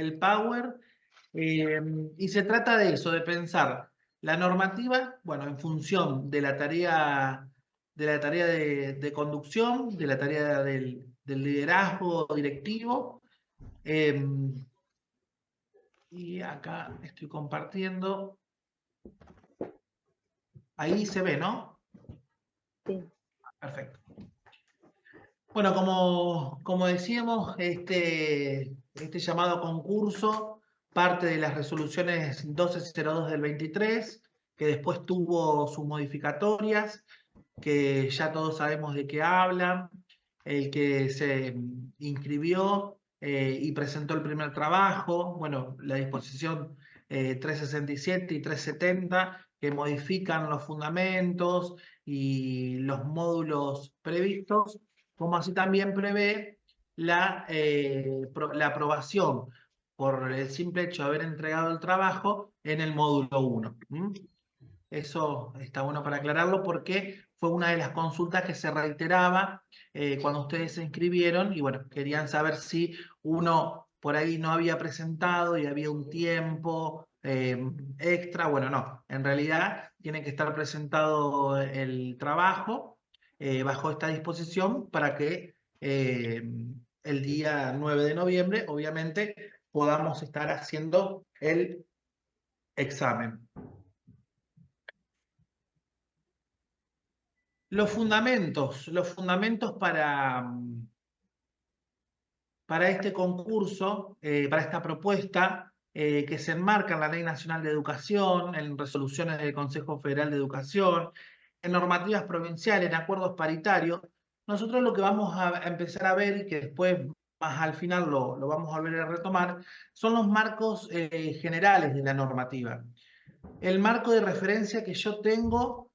el Power, y se trata de eso, de pensar la normativa, bueno, en función de la tarea de conducción, de la tarea del liderazgo directivo. Y acá estoy compartiendo. Ahí se ve, ¿no? Sí. Perfecto. Bueno, como decíamos, este llamado concurso parte de las resoluciones 1202 del 23, que después tuvo sus modificatorias, que ya todos sabemos de qué hablan. El que se inscribió y presentó el primer trabajo, bueno, la disposición 367 y 370, que modifican los fundamentos y los módulos previstos, como así también prevé la aprobación por el simple hecho de haber entregado el trabajo en el módulo 1. Eso está bueno para aclararlo porque fue una de las consultas que se reiteraba cuando ustedes se inscribieron y bueno, querían saber si uno por ahí no había presentado y había un tiempo extra. Bueno, no, en realidad tiene que estar presentado el trabajo bajo esta disposición para que el día 9 de noviembre, obviamente, podamos estar haciendo el examen. Los fundamentos para este concurso, para esta propuesta, que se enmarca en la Ley Nacional de Educación, en resoluciones del Consejo Federal de Educación, en normativas provinciales, en acuerdos paritarios. Nosotros lo que vamos a empezar a ver, y que después más al final lo vamos a volver a retomar, son los marcos generales de la normativa. El marco de referencia que yo tengo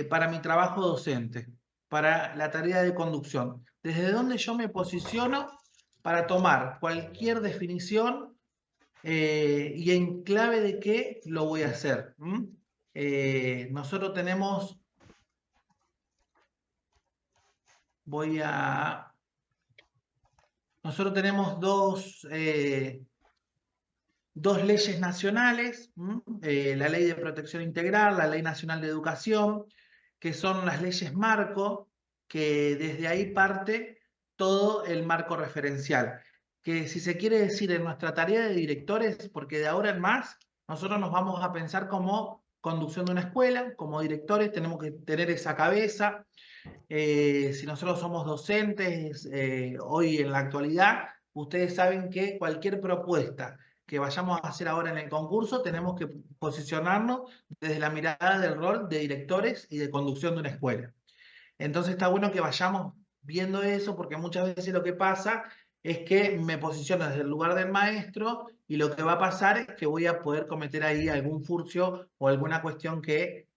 para mi trabajo docente, para la tarea de conducción, desde donde yo me posiciono para tomar cualquier definición y en clave de qué lo voy a hacer. Nosotros tenemos, nosotros tenemos dos leyes nacionales, la Ley de Protección Integral, la Ley Nacional de Educación, que son las leyes marco, que desde ahí parte todo el marco referencial. Que si se quiere decir en nuestra tarea de directores, porque de ahora en más nosotros nos vamos a pensar como conducción de una escuela, como directores tenemos que tener esa cabeza. Si nosotros somos docentes hoy en la actualidad, ustedes saben que cualquier propuesta que vayamos a hacer ahora en el concurso, tenemos que posicionarnos desde la mirada del rol de directores y de conducción de una escuela. Entonces está bueno que vayamos viendo eso, porque muchas veces lo que pasa es que me posiciono desde el lugar del maestro y lo que va a pasar es que voy a poder cometer ahí algún furcio o alguna cuestión que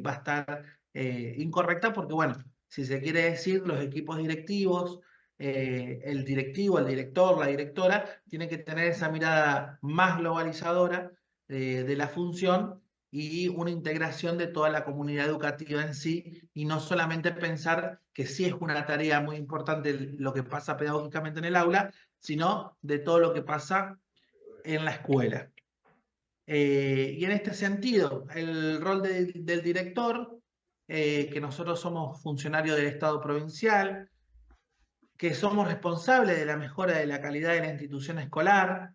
va a estar incorrecta, porque bueno, si se quiere decir, los equipos directivos, el directivo, el director, la directora, tienen que tener esa mirada más globalizadora de la función y una integración de toda la comunidad educativa en sí, y no solamente pensar que sí es una tarea muy importante lo que pasa pedagógicamente en el aula, sino de todo lo que pasa en la escuela. Y en este sentido, el rol del director, que nosotros somos funcionarios del Estado provincial, que somos responsables de la mejora de la calidad de la institución escolar.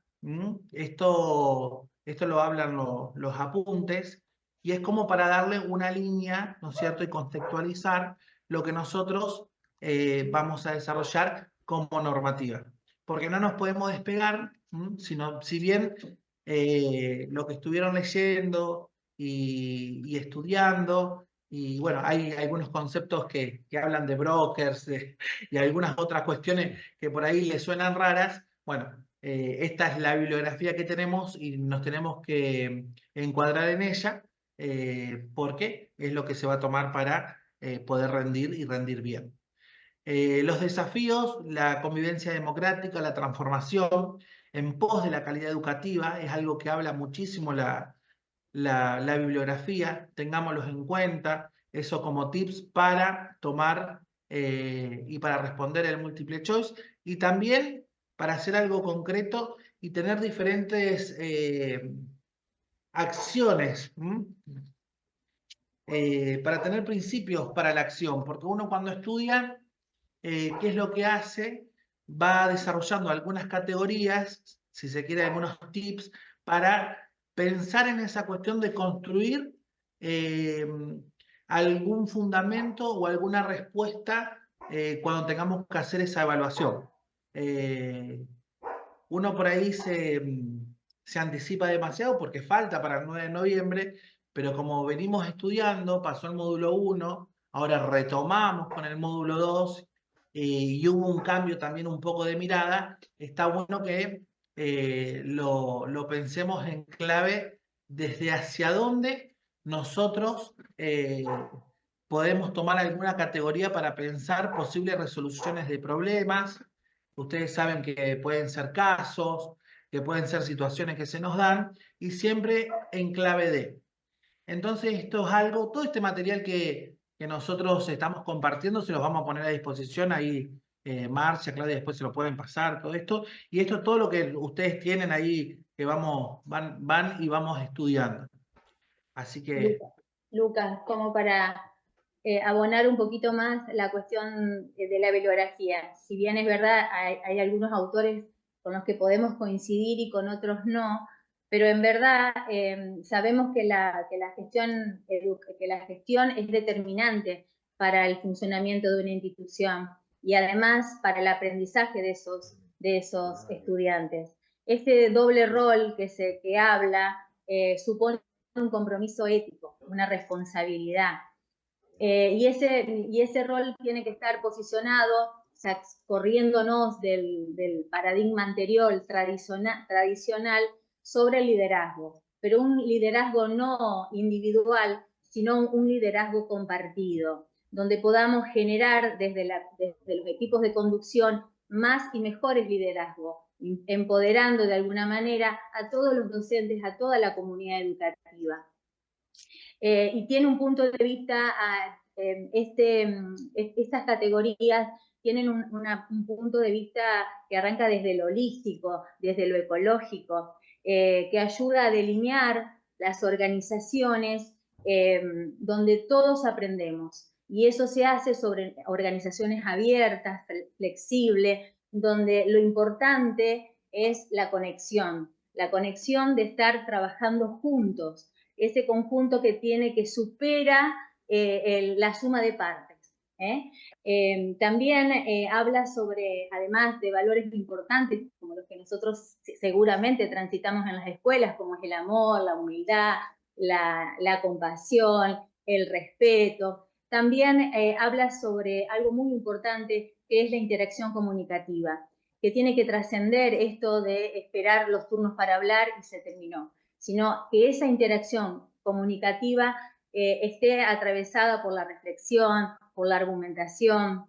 Esto lo hablan los apuntes, y es como para darle una línea, ¿no es cierto?, y contextualizar lo que nosotros vamos a desarrollar como normativa. Porque no nos podemos despegar, sino, si bien lo que estuvieron leyendo y estudiando, y bueno, hay algunos conceptos que hablan de brokers, y algunas otras cuestiones que por ahí les suenan raras. Bueno, esta es la bibliografía que tenemos y nos tenemos que encuadrar en ella, porque es lo que se va a tomar para poder rendir y rendir bien. Los desafíos, la convivencia democrática, la transformación en pos de la calidad educativa, es algo que habla muchísimo la bibliografía, tengámoslos en cuenta, eso como tips para tomar y para responder el multiple choice, y también para hacer algo concreto y tener diferentes acciones, para tener principios para la acción, porque uno cuando estudia, ¿qué es lo que hace? Va desarrollando algunas categorías, si se quiere, algunos tips para pensar en esa cuestión de construir eh, algún fundamento o alguna respuesta cuando tengamos que hacer esa evaluación. Eh, Uno por ahí se anticipa demasiado porque falta para el 9 de noviembre, pero como venimos estudiando, pasó el módulo 1, ahora retomamos con el módulo 2 y hubo un cambio también un poco de mirada, está bueno que lo pensemos en clave desde hacia dónde nosotros podemos tomar alguna categoría para pensar posibles resoluciones de problemas. Ustedes saben que pueden ser casos, que pueden ser situaciones que se nos dan, y siempre en clave de. Entonces, esto es algo, todo este material que nosotros estamos compartiendo, se los vamos a poner a disposición ahí, Marcia, Claudia, después se lo pueden pasar, todo esto. Y esto es todo lo que ustedes tienen ahí, que van y vamos estudiando. Así que... Lucas, como para abonar un poquito más la cuestión de la bibliografía. Si bien es verdad, hay algunos autores con los que podemos coincidir y con otros no, pero en verdad sabemos que la gestión es determinante para el funcionamiento de una institución y además para el aprendizaje de esos estudiantes. Este doble rol que habla supone un compromiso ético, una responsabilidad. Y ese rol tiene que estar posicionado, o sea, corriéndonos del paradigma anterior, tradicional, sobre el liderazgo, pero un liderazgo no individual, sino un liderazgo compartido, donde podamos generar desde los equipos de conducción más y mejores liderazgos, empoderando de alguna manera a todos los docentes, a toda la comunidad educativa. Y tiene un punto de vista, estas categorías tienen un punto de vista que arranca desde lo holístico, desde lo ecológico, que ayuda a delinear las organizaciones donde todos aprendemos. Y eso se hace sobre organizaciones abiertas, flexibles, donde lo importante es la conexión de estar trabajando juntos, ese conjunto que supera la suma de partes. También habla sobre, además de valores importantes, como los que nosotros seguramente transitamos en las escuelas, como es el amor, la humildad, la compasión, el respeto. También habla sobre algo muy importante, que es la interacción comunicativa, que tiene que trascender esto de esperar los turnos para hablar y se terminó, sino que esa interacción comunicativa esté atravesada por la reflexión, por la argumentación,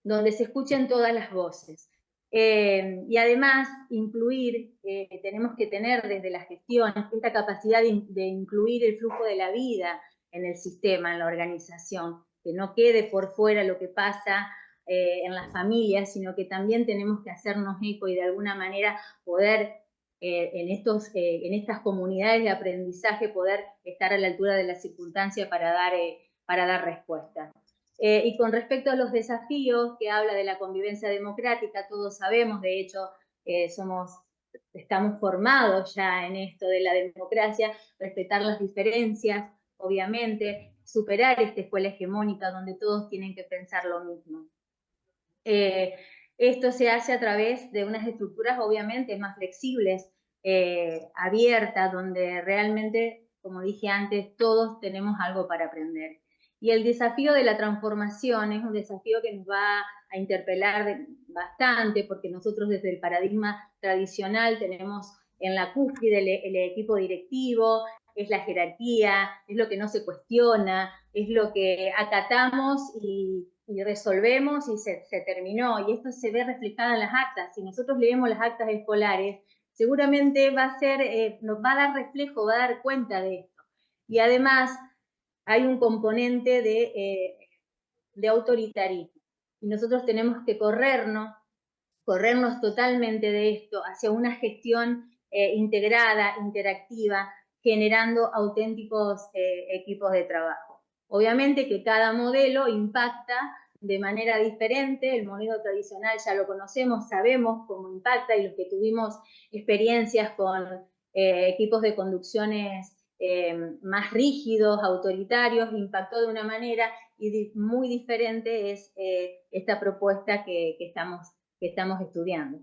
donde se escuchen todas las voces. Y además, tenemos que tener desde la gestión esta capacidad de incluir el flujo de la vida en el sistema, en la organización, que no quede por fuera lo que pasa en las familias, sino que también tenemos que hacernos eco y de alguna manera poder en estas comunidades de aprendizaje poder estar a la altura de las circunstancias para dar respuesta. Y con respecto a los desafíos que habla de la convivencia democrática, todos sabemos, de hecho, estamos formados ya en esto de la democracia, respetar las diferencias, obviamente, superar esta escuela hegemónica donde todos tienen que pensar lo mismo. Esto se hace a través de unas estructuras obviamente más flexibles, abiertas, donde realmente, como dije antes, todos tenemos algo para aprender. Y el desafío de la transformación es un desafío que nos va a interpelar bastante, porque nosotros desde el paradigma tradicional tenemos en la cúspide el equipo directivo, es la jerarquía, es lo que no se cuestiona, es lo que acatamos y resolvemos y se terminó. Y esto se ve reflejado en las actas. Si nosotros leemos las actas escolares, seguramente nos va a dar reflejo, va a dar cuenta de esto. Y además hay un componente de autoritarismo. Y nosotros tenemos que corrernos corrernos totalmente de esto hacia una gestión integrada, interactiva, generando auténticos equipos de trabajo. Obviamente que cada modelo impacta de manera diferente, el modelo tradicional ya lo conocemos, sabemos cómo impacta, y los que tuvimos experiencias con equipos de conducciones más rígidos, autoritarios, impactó de una manera, y muy diferente es esta propuesta que estamos estudiando.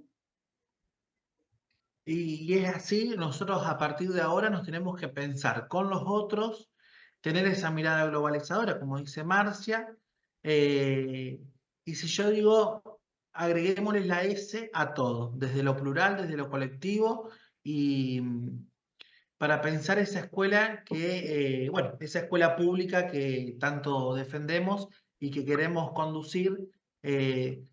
Y es así, nosotros a partir de ahora nos tenemos que pensar con los otros, tener esa mirada globalizadora, como dice Marcia, y si yo digo, agreguémosle la S a todo, desde lo plural, desde lo colectivo, y para pensar esa escuela que, bueno, esa escuela pública que tanto defendemos y que queremos conducir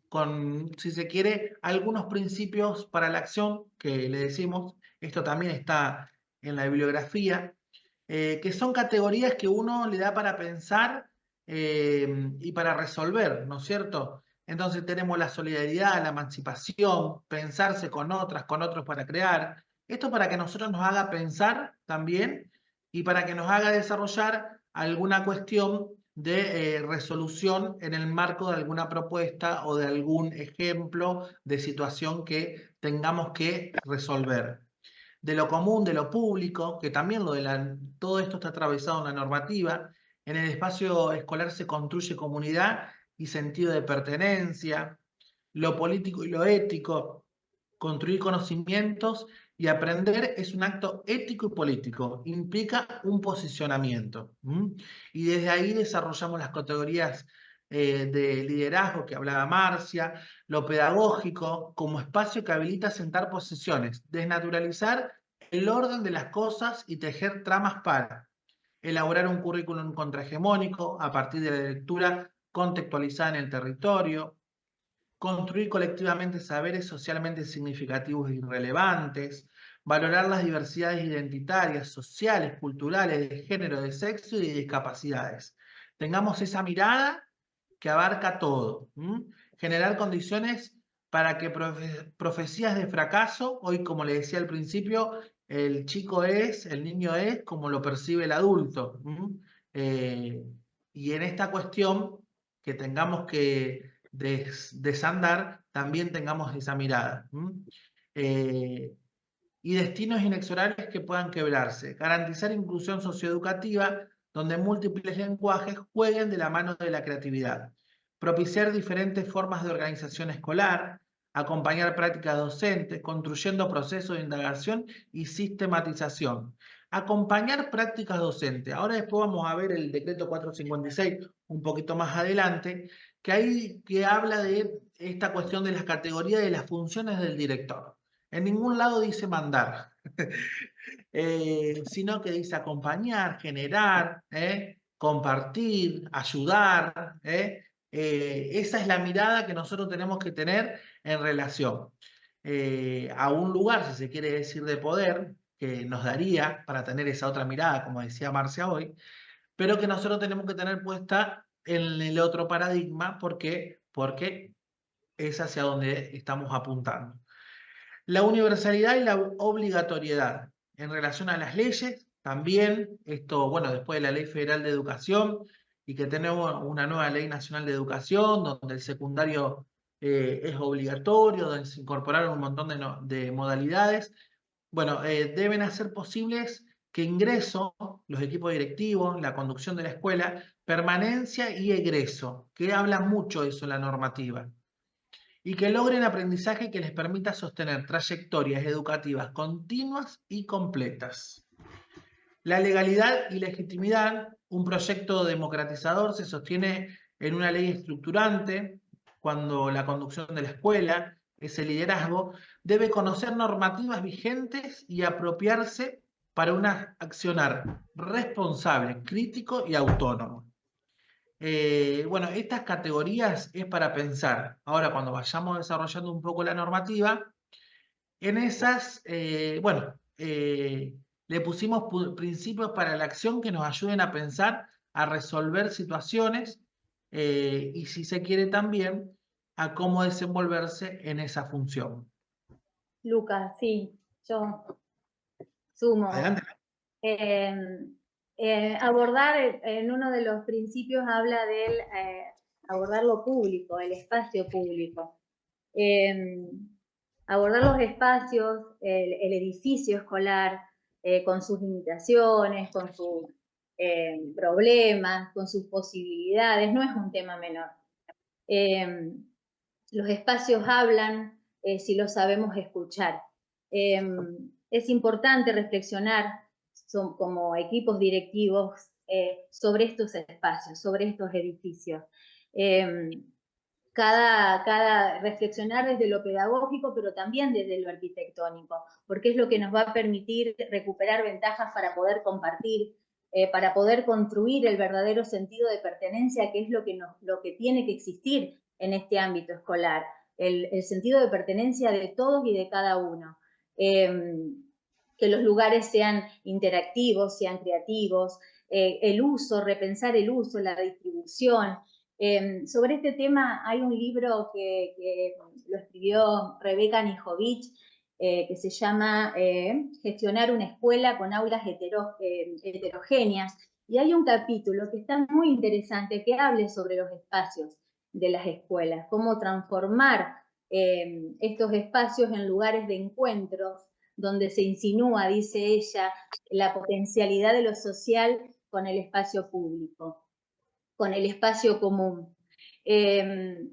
con, si se quiere, algunos principios para la acción que le decimos, esto también está en la bibliografía, que son categorías que uno le da para pensar y para resolver, ¿no es cierto? Entonces tenemos la solidaridad, la emancipación, pensarse con otras, con otros para crear. Esto para que nosotros nos haga pensar también y para que nos haga desarrollar alguna cuestión de resolución en el marco de alguna propuesta o de algún ejemplo de situación que tengamos que resolver. De lo común, de lo público, que también todo esto está atravesado en la normativa. En el espacio escolar se construye comunidad y sentido de pertenencia. Lo político y lo ético, construir conocimientos y aprender es un acto ético y político, implica un posicionamiento. Y desde ahí desarrollamos las categorías de liderazgo que hablaba Marcia, lo pedagógico como espacio que habilita sentar posiciones, desnaturalizar el orden de las cosas y tejer tramas para elaborar un currículum contrahegemónico a partir de la lectura contextualizada en el territorio, construir colectivamente saberes socialmente significativos e irrelevantes, valorar las diversidades identitarias, sociales, culturales, de género, de sexo y de discapacidades. Tengamos esa mirada que abarca todo. Generar condiciones para que profecías de fracaso, hoy como le decía al principio, el chico es, el niño es como lo percibe el adulto. Y en esta cuestión que tengamos que desandar, también tengamos esa mirada. Y destinos inexorables que puedan quebrarse. Garantizar inclusión socioeducativa donde múltiples lenguajes jueguen de la mano de la creatividad. Propiciar diferentes formas de organización escolar, acompañar prácticas docentes, construyendo procesos de indagación y sistematización. Acompañar prácticas docentes. Ahora después vamos a ver el decreto 456 un poquito más adelante, que habla de esta cuestión de las categorías y de las funciones del director. En ningún lado dice mandar, sino que dice acompañar, generar, compartir, ayudar. Esa es la mirada que nosotros tenemos que tener en relación a un lugar, si se quiere decir, de poder, que nos daría para tener esa otra mirada, como decía Marcia hoy, pero que nosotros tenemos que tener puesta en el otro paradigma. ¿Por qué? Porque es hacia donde estamos apuntando. La universalidad y la obligatoriedad en relación a las leyes, también esto, bueno, después de la Ley Federal de Educación y que tenemos una nueva Ley Nacional de Educación, donde el secundario es obligatorio, donde se incorporaron un montón de modalidades, bueno, deben hacer posibles que ingreso, los equipos directivos, la conducción de la escuela, permanencia y egreso, que habla mucho de eso en la normativa, y que logren aprendizaje que les permita sostener trayectorias educativas continuas y completas. La legalidad y legitimidad, un proyecto democratizador, se sostiene en una ley estructurante cuando la conducción de la escuela, ese liderazgo, debe conocer normativas vigentes y apropiarse para un accionar responsable, crítico y autónomo. Bueno, estas categorías es para pensar. Ahora, cuando vayamos desarrollando un poco la normativa, en esas, bueno, le pusimos principios para la acción que nos ayuden a pensar, a resolver situaciones y si se quiere también, a cómo desenvolverse en esa función. Lucas, sí, yo sumo. Adelante. Abordar en uno de los principios habla del abordar lo público, el espacio público. Abordar los espacios, el edificio escolar, con sus limitaciones, con sus problemas, con sus posibilidades, no es un tema menor. Los espacios hablan si los sabemos escuchar. Es importante reflexionar como equipos directivos sobre estos espacios, sobre estos edificios. Reflexionar desde lo pedagógico, pero también desde lo arquitectónico, porque es lo que nos va a permitir recuperar ventajas para poder compartir, para poder construir el verdadero sentido de pertenencia, que es lo que tiene que existir en este ámbito escolar, el sentido de pertenencia de todos y de cada uno. Que los lugares sean interactivos, sean creativos, el uso, repensar el uso, la distribución. Sobre este tema hay un libro que lo escribió Rebeca Nijovic, que se llama Gestionar una escuela con aulas heterogéneas, y hay un capítulo que está muy interesante que hable sobre los espacios de las escuelas, cómo transformar estos espacios en lugares de encuentros, donde se insinúa, dice ella, la potencialidad de lo social con el espacio público, con el espacio común.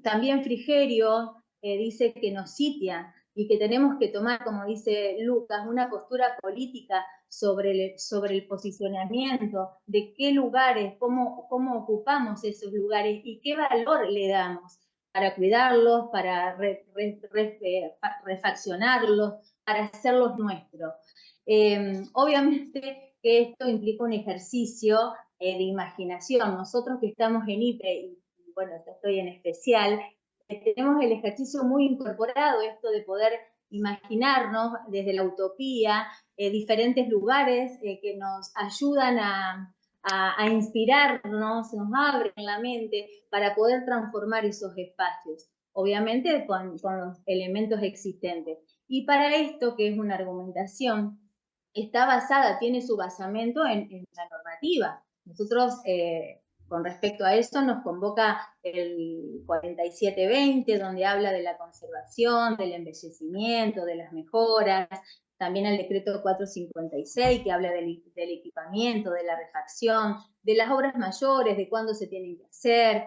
También Frigerio dice que nos sitia y que tenemos que tomar, como dice Lucas, una postura política sobre el posicionamiento de qué lugares, cómo ocupamos esos lugares y qué valor le damos para cuidarlos, para refaccionarlos, para hacerlos nuestros. Obviamente que esto implica un ejercicio de imaginación. Nosotros que estamos en IPRE, y bueno, yo estoy en especial, tenemos el ejercicio muy incorporado, esto de poder imaginarnos desde la utopía diferentes lugares que nos ayudan a inspirarnos, nos abren la mente para poder transformar esos espacios, obviamente con los elementos existentes. Y para esto, que es una argumentación, está basada, tiene su basamento en la normativa. Nosotros, con respecto a eso, nos convoca el 4720, donde habla de la conservación, del embellecimiento, de las mejoras, también el decreto 456, que habla del equipamiento, de la refacción, de las obras mayores, de cuándo se tienen que hacer,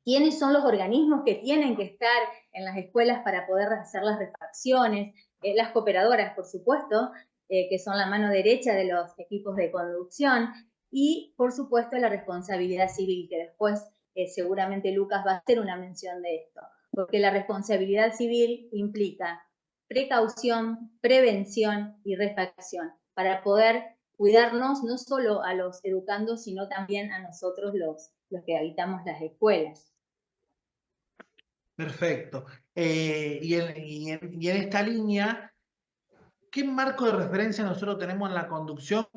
quiénes son los organismos que tienen que estar en las escuelas para poder hacer las refacciones, las cooperadoras, por supuesto, que son la mano derecha de los equipos de conducción, y por supuesto la responsabilidad civil, que después seguramente Lucas va a hacer una mención de esto, porque la responsabilidad civil implica precaución, prevención y refacción, para poder cuidarnos no solo a los educandos, sino también a nosotros los que habitamos las escuelas. Perfecto. Y en esta línea, ¿qué marco de referencia nosotros tenemos en la conducción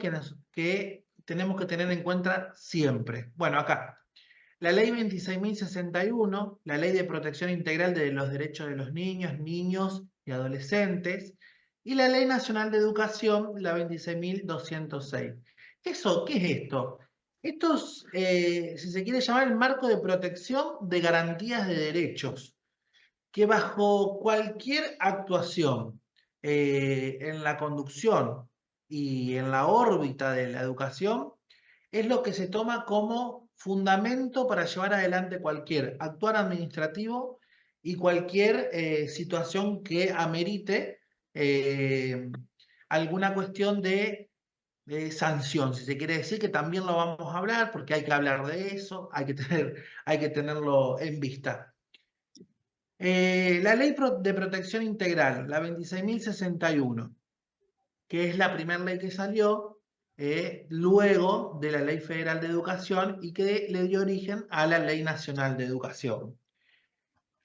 que tenemos que tener en cuenta siempre? Bueno, acá, la ley 26.061, la ley de protección integral de los derechos de los niños y adolescentes, y la ley nacional de educación, la 26.206. ¿Eso qué es esto? Esto es, si se quiere llamar, el marco de protección de garantías de derechos, que bajo cualquier actuación en la conducción y en la órbita de la educación, es lo que se toma como fundamento para llevar adelante cualquier actuar administrativo y cualquier situación que amerite alguna cuestión de sanción, si se quiere decir, que también lo vamos a hablar, porque hay que hablar de eso, hay que tenerlo en vista. La ley de protección integral, la 26.061, que es la primera ley que salió luego de la Ley Federal de Educación y que le dio origen a la Ley Nacional de Educación.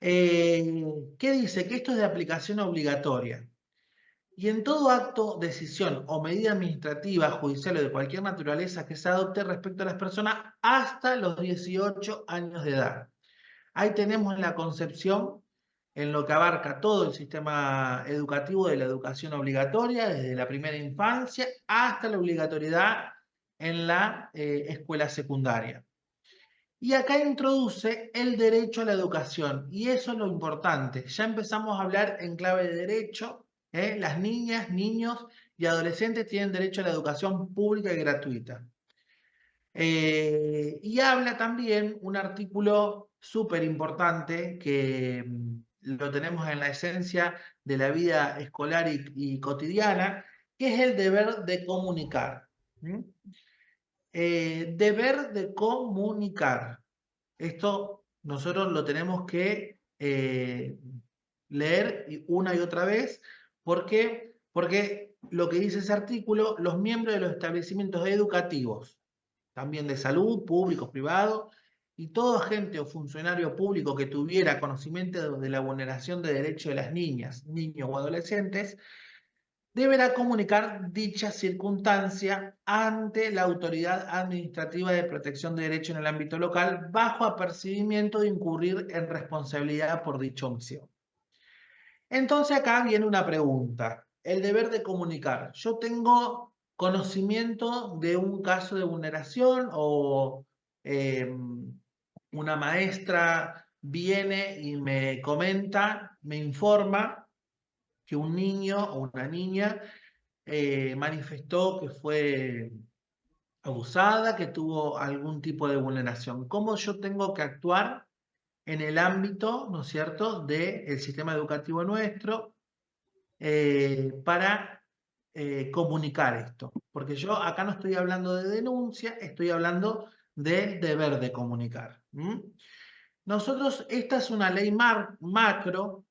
¿Qué dice? Que esto es de aplicación obligatoria. Y en todo acto, decisión o medida administrativa, judicial o de cualquier naturaleza que se adopte respecto a las personas hasta los 18 años de edad. Ahí tenemos la concepción en lo que abarca todo el sistema educativo de la educación obligatoria, desde la primera infancia hasta la obligatoriedad en la escuela secundaria. Y acá introduce el derecho a la educación, y eso es lo importante. Ya empezamos a hablar en clave de derecho. Las niñas, niños y adolescentes tienen derecho a la educación pública y gratuita. Y habla también un artículo súper importante que lo tenemos en la esencia de la vida escolar y cotidiana, que es el deber de comunicar. ¿Mm? Deber de comunicar. Esto nosotros lo tenemos que leer una y otra vez. ¿Por qué? Porque lo que dice ese artículo, los miembros de los establecimientos educativos, también de salud, públicos, privados, y todo agente o funcionario público que tuviera conocimiento de la vulneración de derechos de las niñas, niños o adolescentes, deberá comunicar dicha circunstancia ante la Autoridad Administrativa de Protección de Derechos en el ámbito local, bajo apercibimiento de incurrir en responsabilidad por dicha omisión. Entonces acá viene una pregunta, el deber de comunicar. Yo tengo conocimiento de un caso de vulneración o una maestra viene y me comenta, me informa que un niño o una niña manifestó que fue abusada, que tuvo algún tipo de vulneración. ¿Cómo yo tengo que actuar en el ámbito, ¿no es cierto?, del sistema educativo nuestro para comunicar esto? Porque yo acá no estoy hablando de denuncia, estoy hablando del deber de comunicar. Nosotros, esta es una ley macro,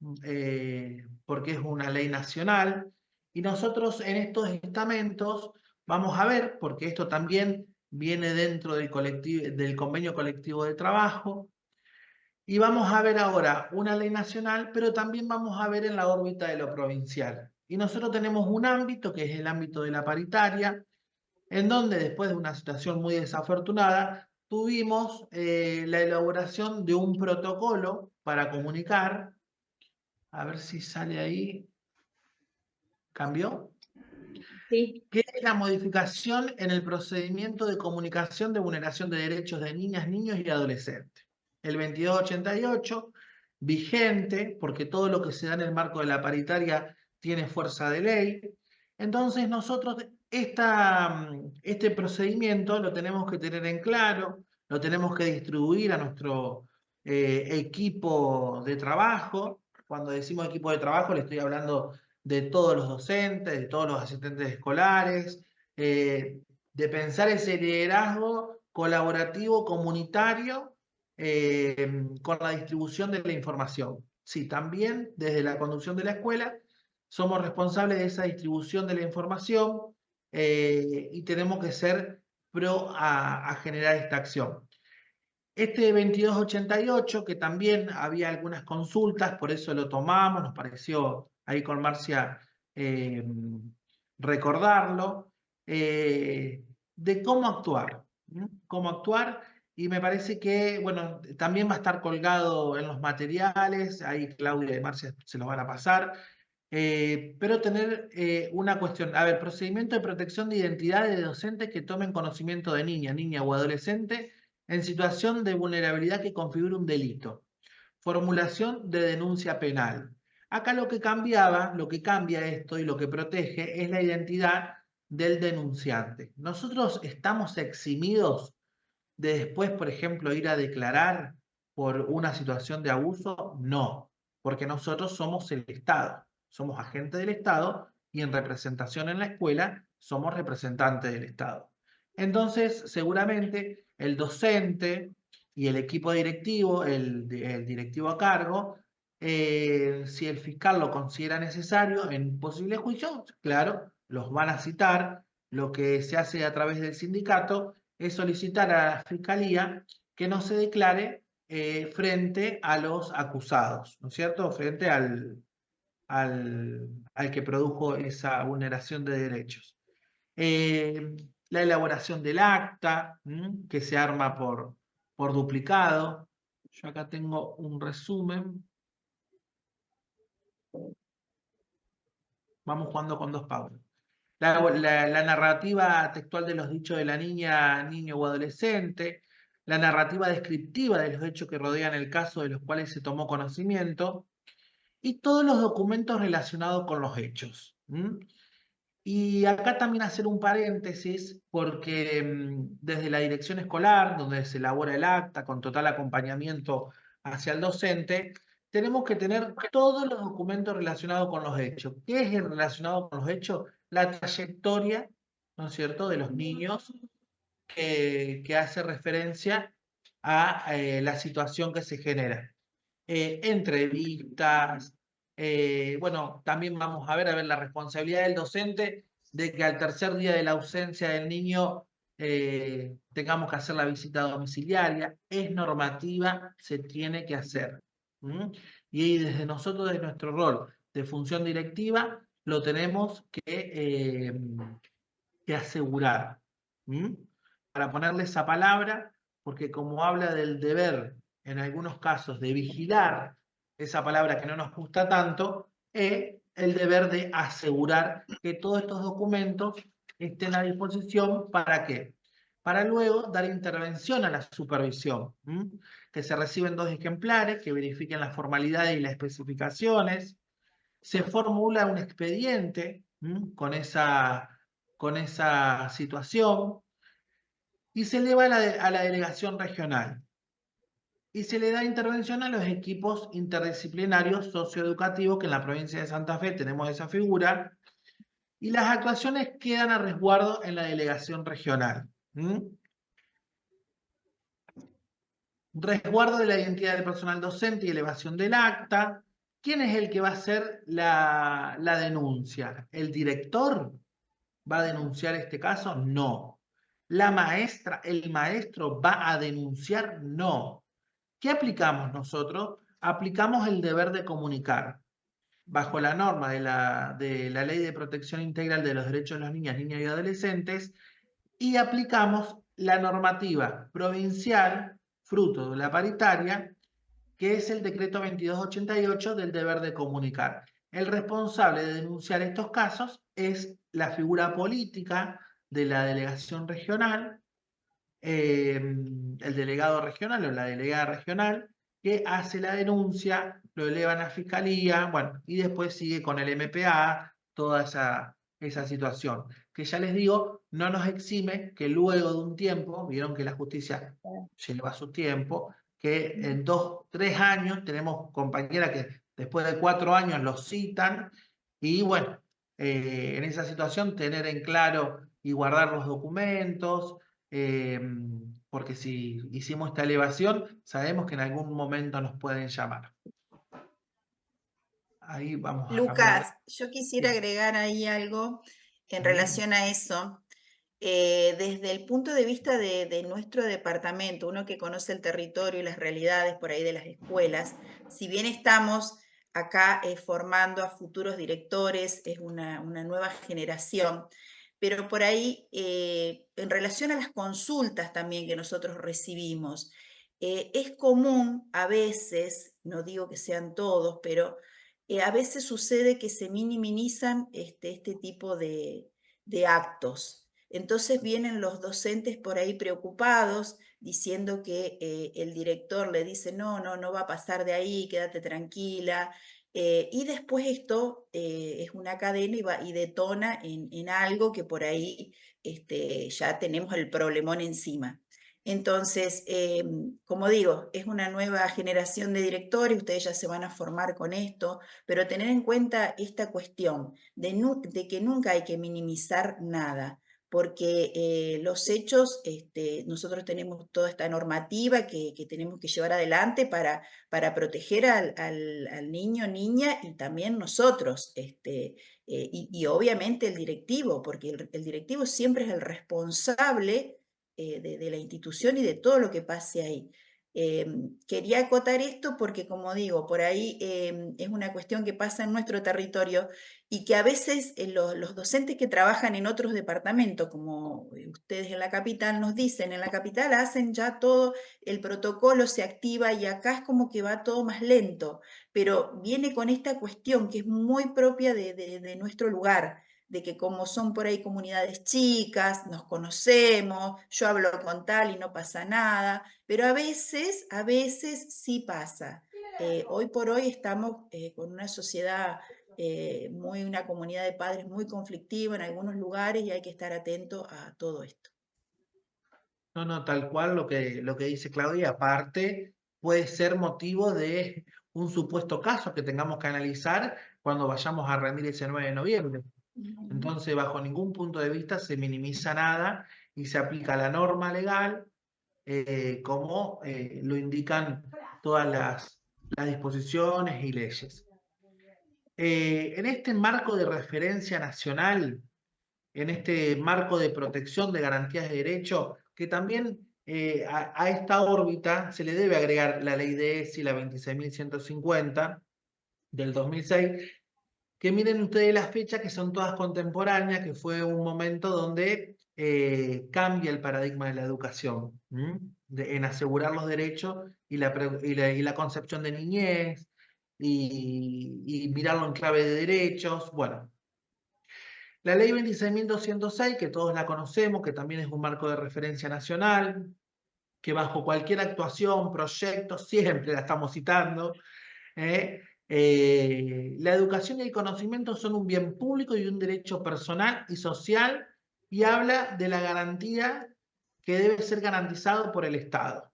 porque es una ley nacional, y nosotros en estos estamentos vamos a ver, porque esto también viene dentro del convenio colectivo de trabajo, y vamos a ver ahora una ley nacional, pero también vamos a ver en la órbita de lo provincial. Y nosotros tenemos un ámbito, que es el ámbito de la paritaria, en donde después de una situación muy desafortunada, tuvimos la elaboración de un protocolo para comunicar. A ver si sale ahí. ¿Cambió? Sí. Que es la modificación en el procedimiento de comunicación de vulneración de derechos de niñas, niños y adolescentes. El 2288, vigente, porque todo lo que se da en el marco de la paritaria tiene fuerza de ley. Entonces nosotros este procedimiento lo tenemos que tener en claro, lo tenemos que distribuir a nuestro equipo de trabajo. Cuando decimos equipo de trabajo le estoy hablando de todos los docentes, de todos los asistentes escolares, de pensar ese liderazgo colaborativo, comunitario, con la distribución de la información. Sí, también desde la conducción de la escuela somos responsables de esa distribución de la información y tenemos que ser pro a generar esta acción. Este 2288, que también había algunas consultas, por eso lo tomamos, nos pareció ahí con Marcia eh, recordarlo, de cómo actuar, cómo actuar, y me parece que, bueno, también va a estar colgado en los materiales, ahí Claudia y Marcia se los van a pasar, pero tener una cuestión, a ver, procedimiento de protección de identidad de docentes que tomen conocimiento de niña o adolescente en situación de vulnerabilidad que configure un delito. Formulación de denuncia penal. Acá lo que cambiaba, lo que cambia esto y lo que protege es la identidad del denunciante. Nosotros estamos eximidos de después, por ejemplo, ir a declarar por una situación de abuso. No, porque nosotros somos el Estado, somos agentes del Estado y en representación en la escuela somos representantes del Estado. Entonces, seguramente el docente y el equipo directivo, el directivo a cargo, si el fiscal lo considera necesario en posibles juicios, claro, los van a citar. Lo que se hace a través del sindicato es solicitar a la fiscalía que no se declare frente a los acusados, ¿no es cierto? Frente al que produjo esa vulneración de derechos. La elaboración del acta, que se arma por duplicado. Yo acá tengo un resumen. Vamos jugando con 2 pautas. La narrativa textual de los dichos de la niña, niño o adolescente, la narrativa descriptiva de los hechos que rodean el caso de los cuales se tomó conocimiento, y todos los documentos relacionados con los hechos. Y acá también hacer un paréntesis, porque desde la dirección escolar, donde se elabora el acta con total acompañamiento hacia el docente, tenemos que tener todos los documentos relacionados con los hechos. ¿Qué es el relacionado con los hechos? La trayectoria, ¿no es cierto?, de los niños que hace referencia a la situación que se genera. Entrevistas, bueno, también vamos a ver la responsabilidad del docente de que al tercer día de la ausencia del niño tengamos que hacer la visita domiciliaria. Es normativa, se tiene que hacer. Y desde nosotros, desde nuestro rol de función directiva, lo tenemos que asegurar. Para ponerle esa palabra, porque como habla del deber, en algunos casos, de vigilar, esa palabra que no nos gusta tanto, es el deber de asegurar que todos estos documentos estén a disposición. ¿Para qué? Para luego dar intervención a la supervisión, que se reciben 2 ejemplares, que verifiquen las formalidades y las especificaciones, se formula un expediente con esa situación y se eleva a la delegación regional. Y se le da intervención a los equipos interdisciplinarios socioeducativos, que en la provincia de Santa Fe tenemos esa figura, y las actuaciones quedan a resguardo en la delegación regional. Resguardo de la identidad del personal docente y elevación del acta. ¿Quién es el que va a hacer la denuncia? ¿El director va a denunciar este caso? No. ¿La maestra, el maestro va a denunciar? No. ¿Qué aplicamos nosotros? Aplicamos el deber de comunicar. Bajo la norma de la Ley de Protección Integral de los Derechos de las Niñas, Niños y Adolescentes, y aplicamos la normativa provincial, fruto de la paritaria, que es el decreto 2288 del deber de comunicar. El responsable de denunciar estos casos es la figura política de la delegación regional, el delegado regional o la delegada regional, que hace la denuncia, lo elevan a fiscalía, bueno, y después sigue con el MPA, toda esa situación. Que ya les digo, no nos exime que luego de un tiempo, vieron que la justicia lleva su tiempo, que en 2, 3 años tenemos compañeras que después de 4 años los citan, y bueno, en esa situación tener en claro y guardar los documentos, porque si hicimos esta elevación, sabemos que en algún momento nos pueden llamar. Ahí vamos a cambiar. Lucas, yo quisiera agregar ahí algo en Ujú. relación a eso. Desde el punto de vista de nuestro departamento, uno que conoce el territorio y las realidades por ahí de las escuelas, si bien estamos acá formando a futuros directores, es una nueva generación, pero por ahí, en relación a las consultas también que nosotros recibimos, es común a veces, no digo que sean todos, pero a veces sucede que se minimizan este tipo de actos. Entonces vienen los docentes por ahí preocupados, diciendo que el director le dice, no, no, no va a pasar de ahí, quédate tranquila. Y después esto es una cadena y detona en algo que por ahí ya tenemos el problemón encima. Entonces, como digo, es una nueva generación de directores, ustedes ya se van a formar con esto, pero tener en cuenta esta cuestión de que nunca hay que minimizar nada, porque los hechos, nosotros tenemos toda esta normativa que tenemos que llevar adelante para proteger al niño, niña y también nosotros, y obviamente el directivo, porque el directivo siempre es el responsable de la institución y de todo lo que pase ahí. Quería acotar esto porque, como digo, por ahí es una cuestión que pasa en nuestro territorio y que a veces los docentes que trabajan en otros departamentos, como ustedes en la capital nos dicen, en la capital hacen ya todo, el protocolo se activa y acá es como que va todo más lento, pero viene con esta cuestión que es muy propia de nuestro lugar, de que como son por ahí comunidades chicas, nos conocemos, yo hablo con tal y no pasa nada, pero a veces sí pasa. Hoy por hoy estamos con una sociedad, una comunidad de padres muy conflictiva en algunos lugares y hay que estar atento a todo esto. No, no, tal cual lo que dice Claudia. Aparte, puede ser motivo de un supuesto caso que tengamos que analizar cuando vayamos a rendir ese 9 de noviembre. Entonces, bajo ningún punto de vista se minimiza nada y se aplica la norma legal como lo indican todas las disposiciones y leyes. En este marco de referencia nacional, en este marco de protección de garantías de derecho, que también a esta órbita se le debe agregar la ley de ESI, la 26.150 del 2006, que miren ustedes las fechas que son todas contemporáneas, que fue un momento donde cambia el paradigma de la educación, en asegurar los derechos y la concepción de niñez y mirarlo en clave de derechos. Bueno, la ley 26.206, que todos la conocemos, que también es un marco de referencia nacional, que bajo cualquier actuación, proyecto, siempre la estamos citando, ¿eh? La educación y el conocimiento son un bien público y un derecho personal y social, y habla de la garantía que debe ser garantizado por el Estado.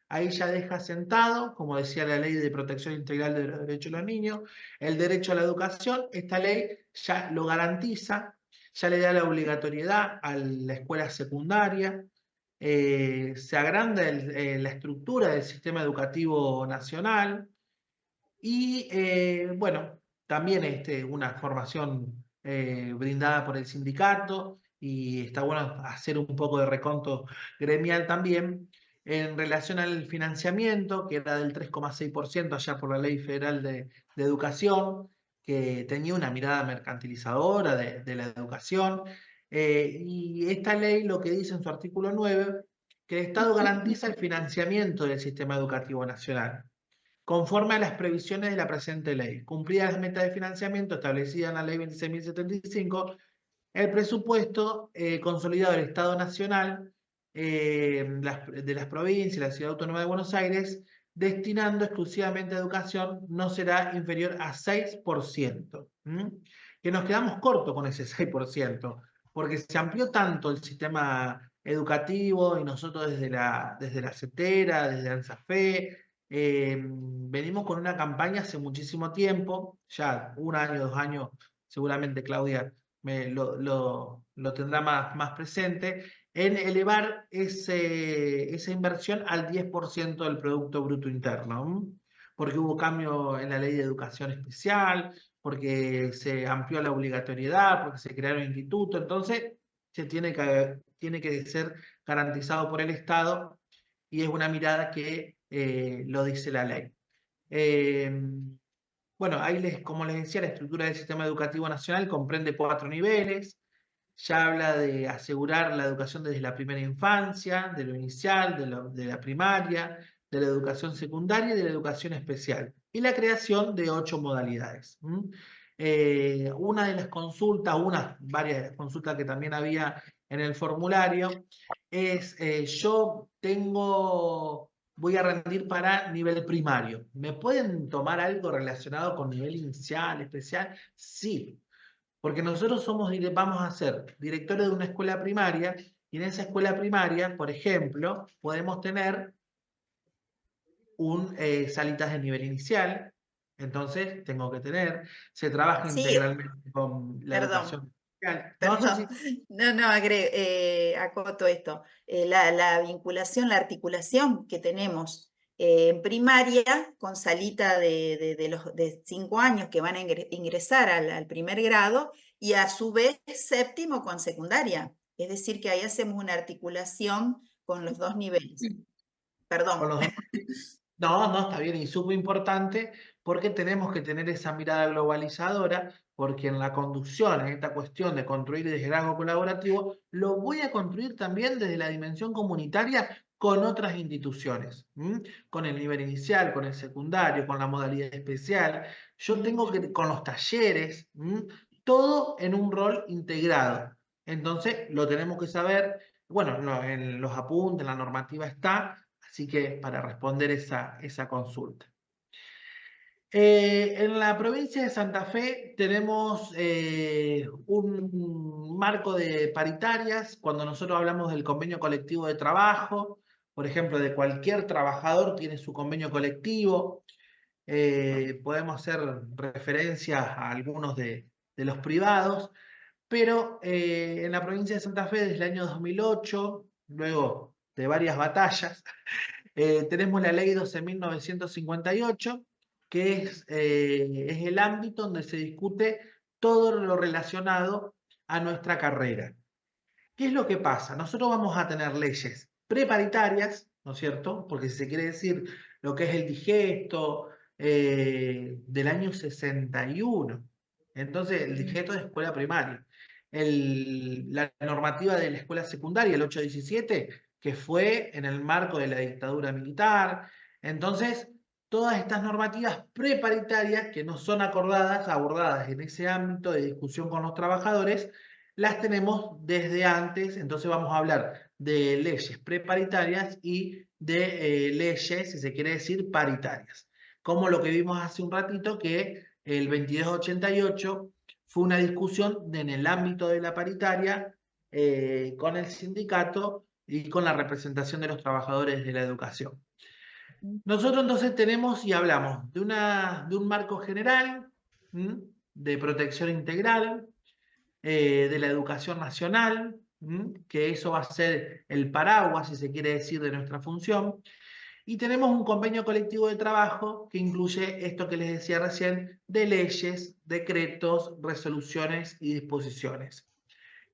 Ahí ya deja sentado, como decía la Ley de Protección Integral de los Derechos de los Niños, el derecho a la educación. Esta ley ya lo garantiza, ya le da la obligatoriedad a la escuela secundaria, se agranda la estructura del sistema educativo nacional y, bueno, también una formación brindada por el sindicato, y está bueno hacer un poco de reconto gremial también en relación al financiamiento, que era del 3,6% allá por la Ley Federal de Educación, que tenía una mirada mercantilizadora de la educación. Y esta ley lo que dice en su artículo 9, que el Estado garantiza el financiamiento del sistema educativo nacional conforme a las previsiones de la presente ley. Cumplidas las metas de financiamiento establecidas en la ley 26.075, el presupuesto consolidado del Estado Nacional, de las provincias y la Ciudad Autónoma de Buenos Aires, destinando exclusivamente a educación, no será inferior a 6%. Que nos quedamos cortos con ese 6%, porque se amplió tanto el sistema educativo y nosotros desde la CETERA, desde ANSAFE, venimos con una campaña hace muchísimo tiempo, ya un año, 2 años, seguramente Claudia lo tendrá más presente, en elevar esa inversión al 10% del Producto Bruto Interno, porque hubo cambio en la ley de educación especial, porque se amplió la obligatoriedad, porque se crearon institutos. Entonces tiene que ser garantizado por el Estado, y es una mirada que lo dice la ley. Eh, bueno, como les decía, la estructura del sistema educativo nacional comprende 4 niveles. Ya habla de asegurar la educación desde la primera infancia, de lo inicial, de la primaria, de la educación secundaria y de la educación especial, y la creación de 8 modalidades. Una de las consultas, varias consultas que también había en el formulario, es: voy a rendir para nivel primario. ¿Me pueden tomar algo relacionado con nivel inicial, especial? Sí, porque nosotros vamos a ser directores de una escuela primaria, y en esa escuela primaria, por ejemplo, podemos tener salitas de nivel inicial. Entonces tengo que se trabaja Sí, integralmente con la perdón. educación especial. No, sí, Perdón, sí. no, acoto esto. La vinculación, la articulación que tenemos en primaria con salita de los de 5 años que van a ingresar al primer grado, y a su vez séptimo con secundaria. Es decir, que ahí hacemos una articulación con los 2 niveles. Perdón. con los demás. No, no, está bien, y súper importante porque tenemos que tener esa mirada globalizadora, porque en la conducción, en esta cuestión de construir liderazgo colaborativo, lo voy a construir también desde la dimensión comunitaria con otras instituciones, con el nivel inicial, con el secundario, con la modalidad especial. Yo tengo que, con los talleres, todo en un rol integrado. Entonces, lo tenemos que saber, bueno, en los apuntes, en la normativa está. Así que para responder esa consulta. En la provincia de Santa Fe tenemos un marco de paritarias. Cuando nosotros hablamos del convenio colectivo de trabajo, por ejemplo, de cualquier trabajador tiene su convenio colectivo. Podemos hacer referencia a algunos de los privados, pero en la provincia de Santa Fe desde el año 2008, luego de varias batallas, tenemos la ley 12.958, que es el ámbito donde se discute todo lo relacionado a nuestra carrera. ¿Qué es lo que pasa? Nosotros vamos a tener leyes preparitarias, ¿no es cierto? Porque si se quiere decir lo que es el digesto del año 61. Entonces, el digesto de escuela primaria. La normativa de la escuela secundaria, el 817, que fue en el marco de la dictadura militar. Entonces, todas estas normativas preparitarias que no son abordadas en ese ámbito de discusión con los trabajadores, las tenemos desde antes. Entonces vamos a hablar de leyes preparitarias y de leyes, si se quiere decir, paritarias. Como lo que vimos hace un ratito, que el 2288 fue una discusión en el ámbito de la paritaria con el sindicato y con la representación de los trabajadores de la educación. Nosotros entonces tenemos y hablamos de un marco general, de protección integral, de la educación nacional, que eso va a ser el paraguas, si se quiere decir, de nuestra función. Y tenemos un convenio colectivo de trabajo que incluye esto que les decía recién, de leyes, decretos, resoluciones y disposiciones.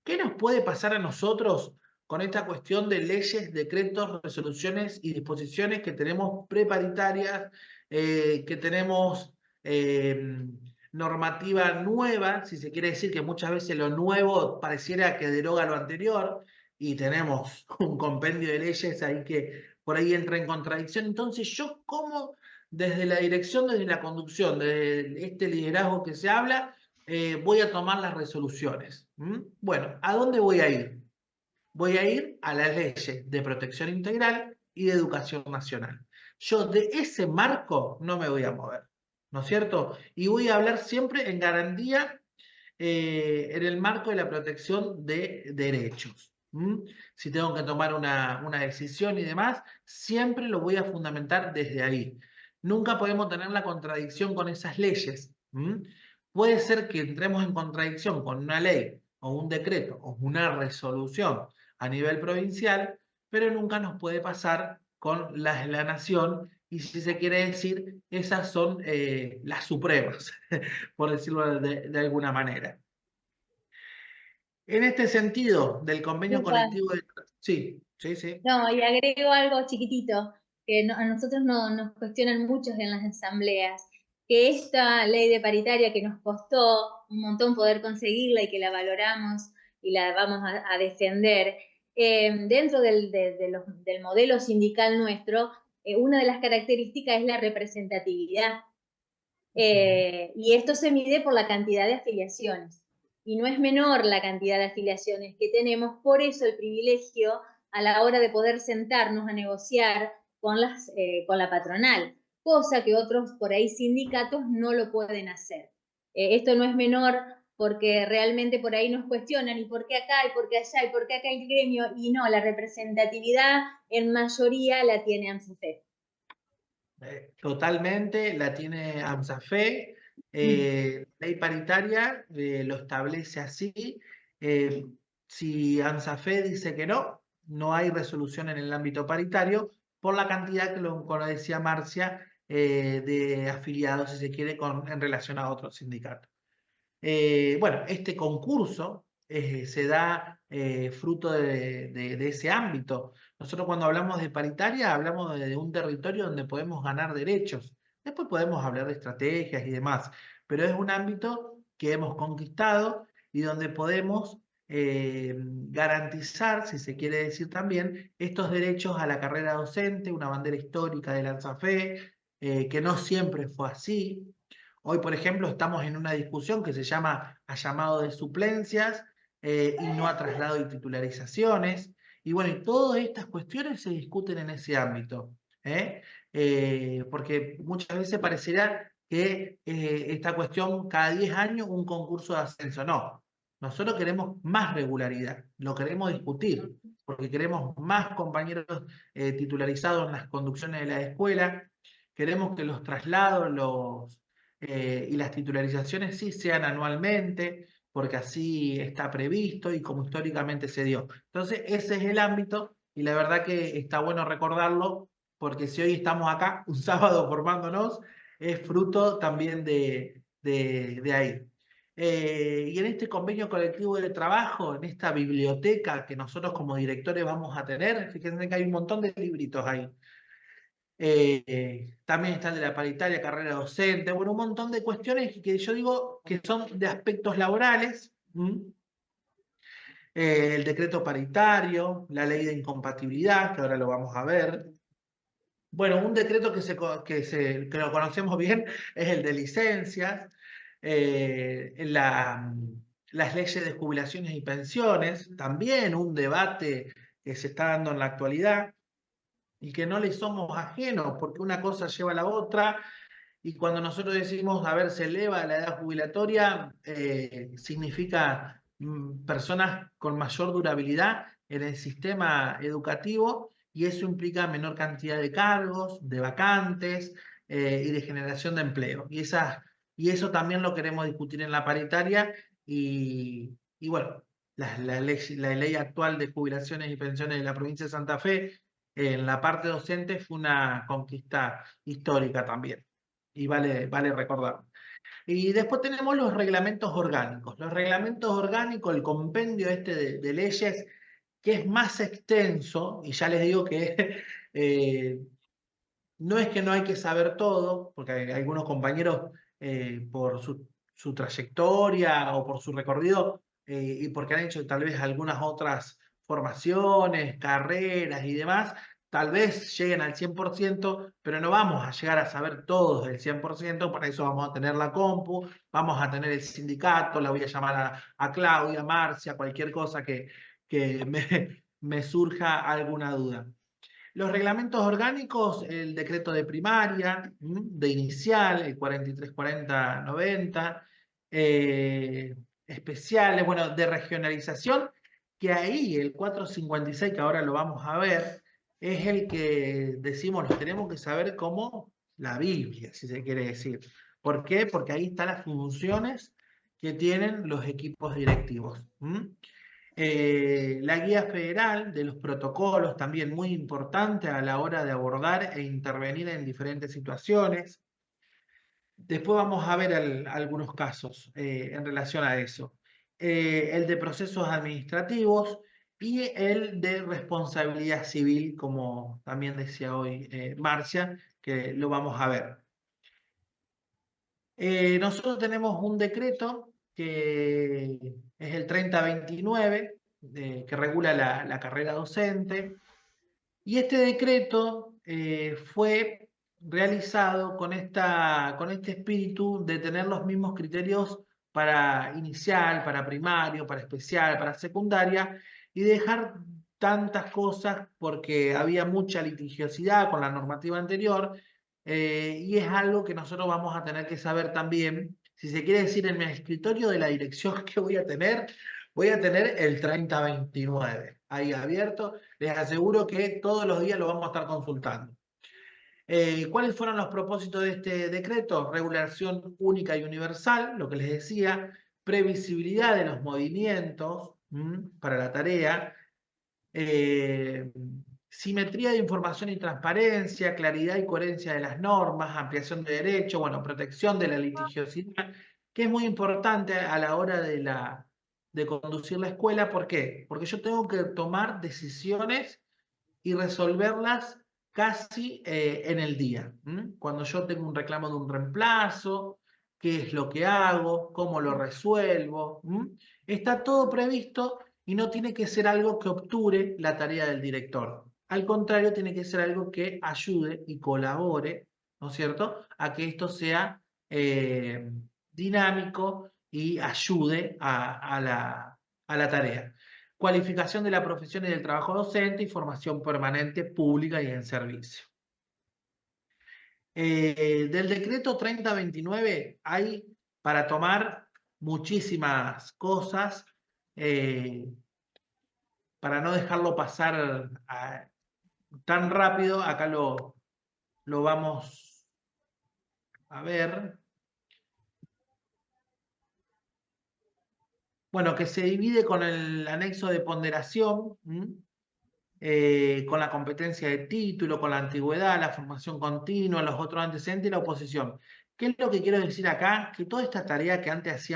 ¿Qué nos puede pasar a nosotros con esta cuestión de leyes, decretos, resoluciones y disposiciones que tenemos preparitarias, que tenemos normativa nueva, si se quiere decir que muchas veces lo nuevo pareciera que deroga lo anterior, y tenemos un compendio de leyes ahí que por ahí entra en contradicción? Entonces, yo como desde la dirección, desde la conducción, desde este liderazgo que se habla, voy a tomar las resoluciones. Bueno, ¿a dónde voy a ir? Voy a ir a las leyes de protección integral y de educación nacional. Yo de ese marco no me voy a mover, ¿no es cierto? Y voy a hablar siempre en garantía en el marco de la protección de derechos. Si tengo que tomar una decisión y demás, siempre lo voy a fundamentar desde ahí. Nunca podemos tener la contradicción con esas leyes. Puede ser que entremos en contradicción con una ley o un decreto o una resolución a nivel provincial, pero nunca nos puede pasar con las de la nación, y si se quiere decir, esas son las supremas, por decirlo de alguna manera. En este sentido, del convenio colectivo de... Sí, sí, sí. No, y agrego algo chiquitito, que a nosotros nos cuestionan muchos en las asambleas, que esta ley de paritaria que nos costó un montón poder conseguirla y que la valoramos y la vamos a defender, dentro del modelo sindical nuestro, una de las características es la representatividad. Y esto se mide por la cantidad de afiliaciones. Y no es menor la cantidad de afiliaciones que tenemos, por eso el privilegio a la hora de poder sentarnos a negociar con la patronal, cosa que otros por ahí sindicatos no lo pueden hacer. Esto no es menor porque realmente por ahí nos cuestionan, ¿y por qué acá, y por qué allá, y por qué acá el gremio? Y no, la representatividad en mayoría la tiene AMSAFE. Totalmente, la tiene AMSAFE. La ley paritaria lo establece así. Si AMSAFE dice que no, no hay resolución en el ámbito paritario por la cantidad, como decía Marcia, de afiliados, si se quiere, en relación a otros sindicatos. Bueno, este concurso se da fruto de ese ámbito. Nosotros cuando hablamos de paritaria, hablamos de un territorio donde podemos ganar derechos. Después podemos hablar de estrategias y demás, pero es un ámbito que hemos conquistado y donde podemos garantizar, si se quiere decir también, estos derechos a la carrera docente, una bandera histórica de la ANSAFE, que no siempre fue así. Hoy, por ejemplo, estamos en una discusión que se llama a llamado de suplencias y no a traslado y titularizaciones. Y bueno, y todas estas cuestiones se discuten en ese ámbito, ¿eh? Porque muchas veces pareciera que esta cuestión cada 10 años un concurso de ascenso. No, nosotros queremos más regularidad, lo queremos discutir, porque queremos más compañeros titularizados en las conducciones de la escuela, queremos que los traslados y las titularizaciones sí sean anualmente, porque así está previsto y como históricamente se dio. Entonces, ese es el ámbito y la verdad que está bueno recordarlo, porque si hoy estamos acá un sábado formándonos, es fruto también de ahí. Y en este convenio colectivo de trabajo, en esta biblioteca que nosotros como directores vamos a tener, fíjense que hay un montón de libritos ahí. También está el de la paritaria, carrera docente, bueno, un montón de cuestiones que yo digo que son de aspectos laborales. El decreto paritario, la ley de incompatibilidad, que ahora lo vamos a ver. Bueno, un decreto que lo conocemos bien es el de licencias, las leyes de jubilaciones y pensiones, también un debate que se está dando en la actualidad y que no le somos ajenos, porque una cosa lleva a la otra, y cuando nosotros decimos, a ver, se eleva la edad jubilatoria, significa personas con mayor durabilidad en el sistema educativo, y eso implica menor cantidad de cargos, de vacantes y de generación de empleo. Y eso también lo queremos discutir en la paritaria, y bueno, la ley actual de jubilaciones y pensiones de la provincia de Santa Fe, en la parte docente fue una conquista histórica también, y vale recordar. Y después tenemos los reglamentos orgánicos. Los reglamentos orgánicos, el compendio este de leyes, que es más extenso, y ya les digo que no es que no hay que saber todo, porque hay algunos compañeros por su trayectoria o por su recorrido y porque han hecho tal vez algunas otras formaciones, carreras y demás, tal vez lleguen al 100%, pero no vamos a llegar a saber todos el 100%, para eso vamos a tener la compu, vamos a tener el sindicato, la voy a llamar a Claudia, Marcia, cualquier cosa que me surja alguna duda. Los reglamentos orgánicos, el decreto de primaria, de inicial, el 434090, especiales, bueno, de regionalización, que ahí el 456, que ahora lo vamos a ver, es el que decimos, nos tenemos que saber como la Biblia, si se quiere decir. ¿Por qué? Porque ahí están las funciones que tienen los equipos directivos. La guía federal de los protocolos, también muy importante a la hora de abordar e intervenir en diferentes situaciones. Después vamos a ver algunos casos en relación a eso. El de procesos administrativos y el de responsabilidad civil, como también decía hoy Marcia, que lo vamos a ver. Nosotros tenemos un decreto que es el 3029, que regula la carrera docente, y este decreto fue realizado con este espíritu de tener los mismos criterios para inicial, para primario, para especial, para secundaria, y dejar tantas cosas porque había mucha litigiosidad con la normativa anterior, y es algo que nosotros vamos a tener que saber también. Si se quiere decir, en el escritorio de la dirección que voy a tener el 3029 ahí abierto. Les aseguro que todos los días lo vamos a estar consultando. ¿Cuáles fueron los propósitos de este decreto? Regulación única y universal, lo que les decía, previsibilidad de los movimientos para la tarea, simetría de información y transparencia, claridad y coherencia de las normas, ampliación de derechos, bueno, protección de la litigiosidad, que es muy importante a la hora de conducir la escuela. ¿Por qué? Porque yo tengo que tomar decisiones y resolverlas casi en el día. Cuando yo tengo un reclamo de un reemplazo, qué es lo que hago, cómo lo resuelvo. Está todo previsto y no tiene que ser algo que obture la tarea del director. Al contrario, tiene que ser algo que ayude y colabore, ¿no es cierto?, a que esto sea dinámico y ayude a la tarea. Cualificación de la profesión y del trabajo docente y formación permanente pública y en servicio. Del decreto 3029 hay para tomar muchísimas cosas, para no dejarlo pasar tan rápido. Acá lo vamos a ver. Bueno, que se divide con el anexo de ponderación, con la competencia de título, con la antigüedad, la formación continua, los otros antecedentes y la oposición. ¿Qué es lo que quiero decir acá? Que toda esta tarea que antes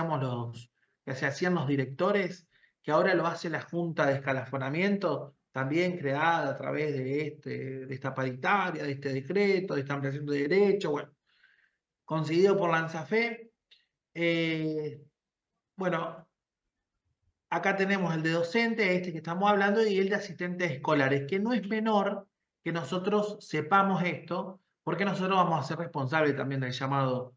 que se hacían los directores, que ahora lo hace la Junta de Escalafonamiento, también creada a través de esta paritaria, de este decreto, de esta ampliación de derechos, bueno, conseguido por la ANSAFE. Bueno, acá tenemos el de docente, este que estamos hablando, y el de asistentes escolares, que no es menor que nosotros sepamos esto, porque nosotros vamos a ser responsables también del llamado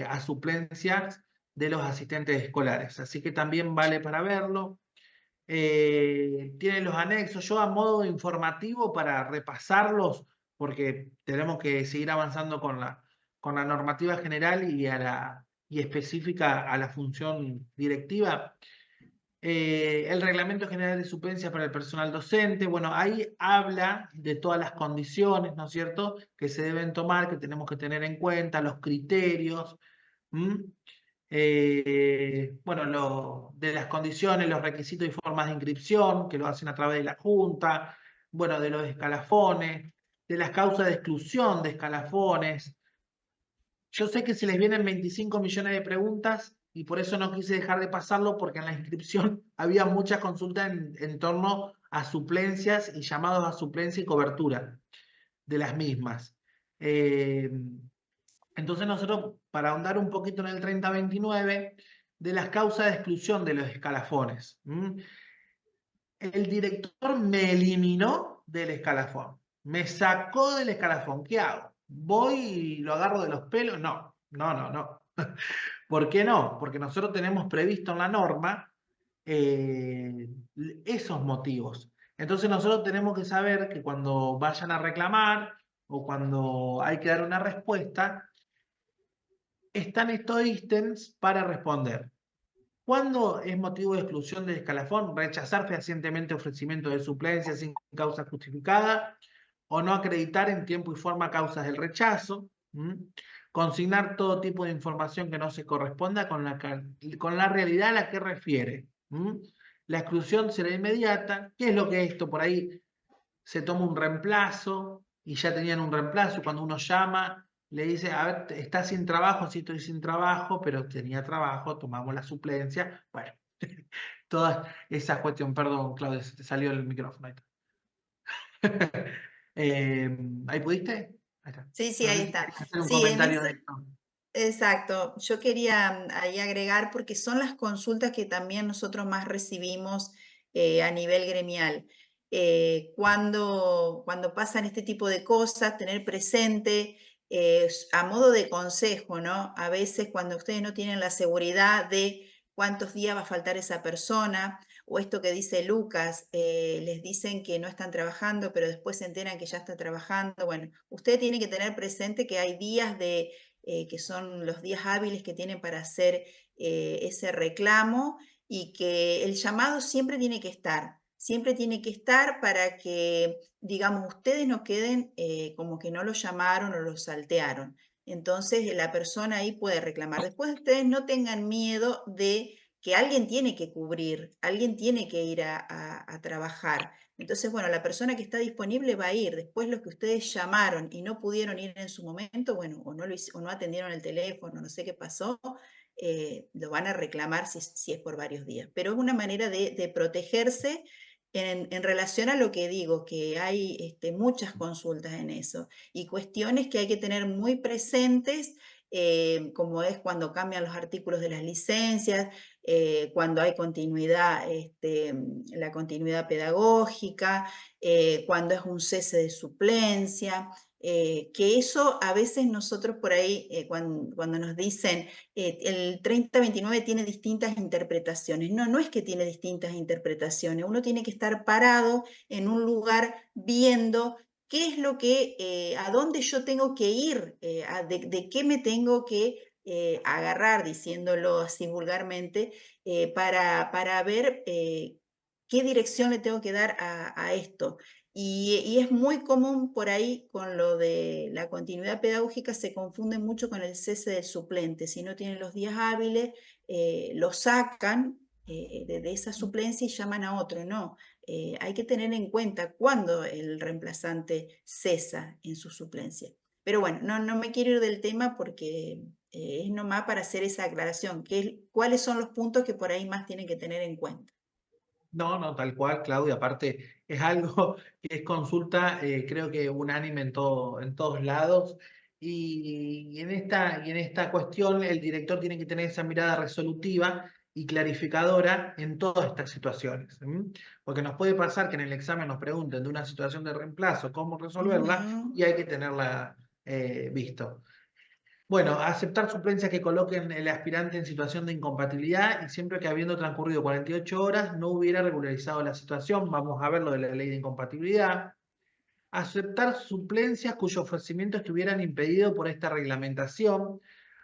a suplencias de los asistentes escolares. Así que también vale para verlo. Tiene los anexos. Yo a modo informativo para repasarlos, porque tenemos que seguir avanzando con la normativa general y específica a la función directiva. El Reglamento General de Suplencia para el Personal Docente, bueno, ahí habla de todas las condiciones, ¿no es cierto?, que se deben tomar, que tenemos que tener en cuenta, los criterios, bueno, de las condiciones, los requisitos y formas de inscripción, que lo hacen a través de la Junta, bueno, de los escalafones, de las causas de exclusión de escalafones. Yo sé que se les vienen 25 millones de preguntas y por eso no quise dejar de pasarlo, porque en la inscripción había muchas consultas en torno a suplencias y llamados a suplencia y cobertura de las mismas. Entonces nosotros, para ahondar un poquito en el 3029, de las causas de exclusión de los escalafones. El director me eliminó del escalafón, me sacó del escalafón. ¿Qué hago? ¿Voy y lo agarro de los pelos? No, no, no, no. ¿Por qué no? Porque nosotros tenemos previsto en la norma esos motivos. Entonces nosotros tenemos que saber que cuando vayan a reclamar o cuando hay que dar una respuesta, están estos ítems para responder. ¿Cuándo es motivo de exclusión del escalafón? Rechazar fehacientemente ofrecimiento de suplencia sin causa justificada o no acreditar en tiempo y forma causas del rechazo. Consignar todo tipo de información que no se corresponda con la realidad a la que refiere. La exclusión será inmediata. ¿Qué es lo que es esto? Por ahí se toma un reemplazo y ya tenían un reemplazo. Cuando uno llama, le dice, a ver, ¿estás sin trabajo? Sí, estoy sin trabajo, pero tenía trabajo, tomamos la suplencia. Bueno, toda esa cuestión. Perdón, Claudia, se te salió el micrófono. Ahí, ¿ahí pudiste? Ahí está. Sí, sí, No ahí sé si está. querés hacer un Sí, comentario de esto. exacto. Yo quería ahí agregar, porque son las consultas que también nosotros más recibimos a nivel gremial. Cuando pasan este tipo de cosas, tener presente a modo de consejo, ¿no? A veces cuando ustedes no tienen la seguridad de cuántos días va a faltar esa persona, o esto que dice Lucas, les dicen que no están trabajando, pero después se enteran que ya está trabajando. Bueno, usted tiene que tener presente que hay días que son los días hábiles que tienen para hacer ese reclamo, y que el llamado siempre tiene que estar para que, digamos, ustedes no queden como que no lo llamaron o lo saltearon. Entonces la persona ahí puede reclamar. Después ustedes no tengan miedo de que alguien tiene que cubrir, alguien tiene que ir a trabajar. Entonces, bueno, la persona que está disponible va a ir. Después los que ustedes llamaron y no pudieron ir en su momento, bueno, o no atendieron el teléfono, no sé qué pasó, lo van a reclamar si es por varios días. Pero es una manera de protegerse en relación a lo que digo, que hay muchas consultas en eso y cuestiones que hay que tener muy presentes, como es cuando cambian los artículos de las licencias, cuando hay continuidad, la continuidad pedagógica, cuando es un cese de suplencia, que eso a veces nosotros por ahí, cuando nos dicen el 3029 tiene distintas interpretaciones. No, no es que tiene distintas interpretaciones. Uno tiene que estar parado en un lugar viendo qué es lo que, a dónde yo tengo que ir, de qué me tengo que agarrar, diciéndolo así vulgarmente, para ver qué dirección le tengo que dar a esto. Y es muy común por ahí con lo de la continuidad pedagógica, se confunde mucho con el cese del suplente. Si no tienen los días hábiles, lo sacan de esa suplencia y llaman a otro. No, hay que tener en cuenta cuándo el reemplazante cesa en su suplencia. Pero bueno, no me quiero ir del tema porque es nomás para hacer esa aclaración, cuáles son los puntos que por ahí más tienen que tener en cuenta. No, no, tal cual, Claudia. Aparte, es algo que es consulta, creo que unánime en todos lados. Y en esta cuestión, el director tiene que tener esa mirada resolutiva y clarificadora en todas estas situaciones. ¿M? Porque nos puede pasar que en el examen nos pregunten de una situación de reemplazo, cómo resolverla, Ujú. y hay que tenerla visto. Bueno, aceptar suplencias que coloquen el aspirante en situación de incompatibilidad y siempre que habiendo transcurrido 48 horas no hubiera regularizado la situación. Vamos a ver lo de la ley de incompatibilidad. Aceptar suplencias cuyo ofrecimiento estuvieran impedido por esta reglamentación.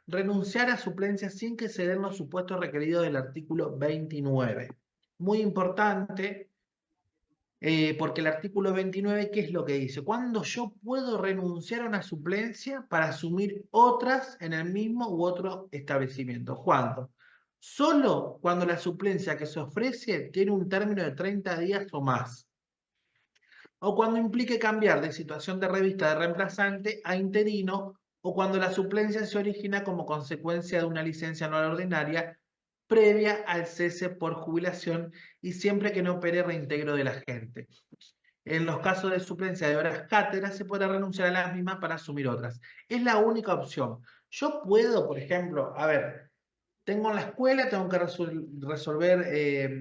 Renunciar a suplencias sin que se den los supuestos requeridos del artículo 29. Muy importante, porque el artículo 29, ¿qué es lo que dice? ¿Cuándo yo puedo renunciar a una suplencia para asumir otras en el mismo u otro establecimiento? ¿Cuándo? Solo cuando la suplencia que se ofrece tiene un término de 30 días o más. O cuando implique cambiar de situación de revista de reemplazante a interino, o cuando la suplencia se origina como consecuencia de una licencia anual ordinaria previa al cese por jubilación y siempre que no opere reintegro del agente. En los casos de suplencia de horas cátedra se puede renunciar a las mismas para asumir otras. Es la única opción. Yo puedo, por ejemplo, a ver, tengo en la escuela, tengo que resolver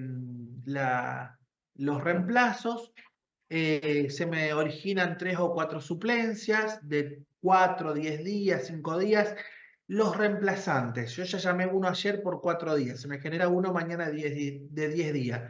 los reemplazos, se me originan 3 o 4 suplencias de 4, 10 días, 5 días. Los reemplazantes, yo ya llamé uno ayer por 4 días, se me genera uno mañana de 10 días.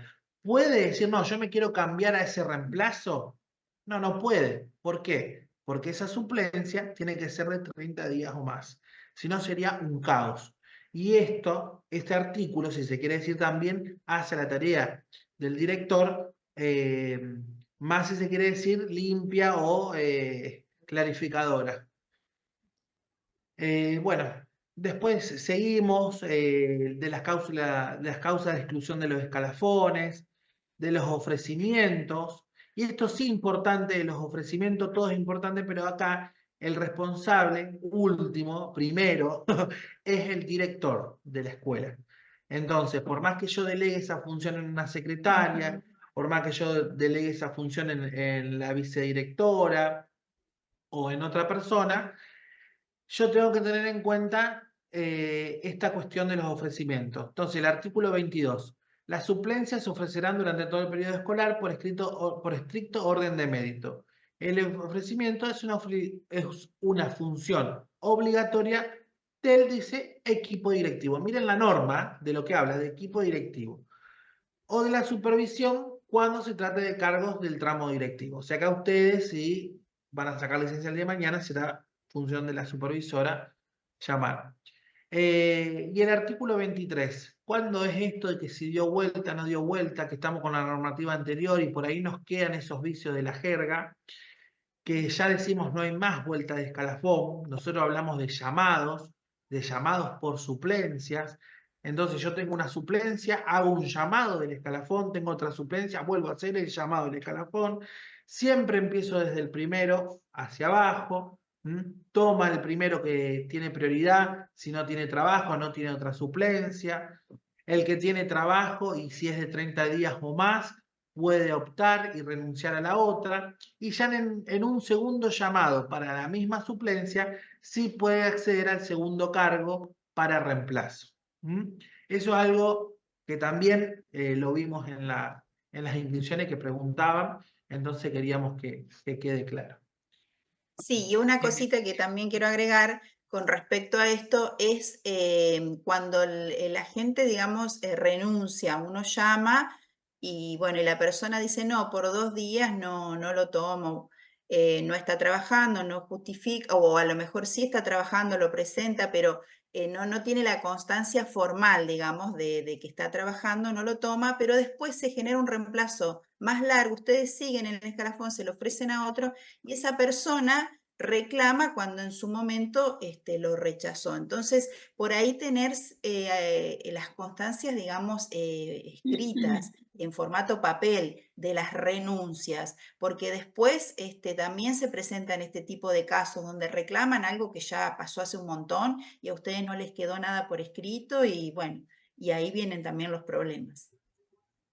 ¿Puede decir, no, yo me quiero cambiar a ese reemplazo? No, no puede. ¿Por qué? Porque esa suplencia tiene que ser de 30 días o más. Si no, sería un caos. Y este artículo, si se quiere decir también, hace la tarea del director, más si se quiere decir, limpia o clarificadora. Bueno, después seguimos de las causas de exclusión de los escalafones, de los ofrecimientos, y esto sí importante, los ofrecimientos, todo es importante, pero acá el responsable último, primero, es el director de la escuela. Entonces, por más que yo delegue esa función en una secretaria, por más que yo delegue esa función en la vicedirectora o en otra persona, yo tengo que tener en cuenta esta cuestión de los ofrecimientos. Entonces, el artículo 22. Las suplencias se ofrecerán durante todo el periodo escolar por estricto orden de mérito. El ofrecimiento es una función obligatoria del, dice, equipo directivo. Miren la norma de lo que habla de equipo directivo. O de la supervisión cuando se trate de cargos del tramo directivo. O sea, acá ustedes, si van a sacar licencia el día de mañana, será función de la supervisora llamar. Y el artículo 23, ¿cuándo es esto de que si dio vuelta, no dio vuelta, que estamos con la normativa anterior y por ahí nos quedan esos vicios de la jerga, que ya decimos no hay más vuelta de escalafón, nosotros hablamos de llamados por suplencias, entonces yo tengo una suplencia, hago un llamado del escalafón, tengo otra suplencia, vuelvo a hacer el llamado del escalafón, siempre empiezo desde el primero hacia abajo, Toma el primero que tiene prioridad, si no tiene trabajo, no tiene otra suplencia. El que tiene trabajo y si es de 30 días o más, puede optar y renunciar a la otra. Y ya en un segundo llamado para la misma suplencia, sí puede acceder al segundo cargo para reemplazo. Eso es algo que también lo vimos en las inscripciones que preguntaban, entonces queríamos que quede claro. Sí, y una cosita que también quiero agregar con respecto a esto es cuando el agente, digamos, renuncia, uno llama y bueno, y la persona dice, no, por 2 días no lo tomo, no está trabajando, no justifica, o a lo mejor sí está trabajando, lo presenta, pero no tiene la constancia formal, digamos, de que está trabajando, no lo toma, pero después se genera un reemplazo más largo, ustedes siguen en el escalafón, se lo ofrecen a otro y esa persona reclama cuando en su momento lo rechazó. Entonces, por ahí tener las constancias, digamos, escritas en formato papel de las renuncias, porque después también se presentan este tipo de casos donde reclaman algo que ya pasó hace un montón y a ustedes no les quedó nada por escrito y bueno, y ahí vienen también los problemas.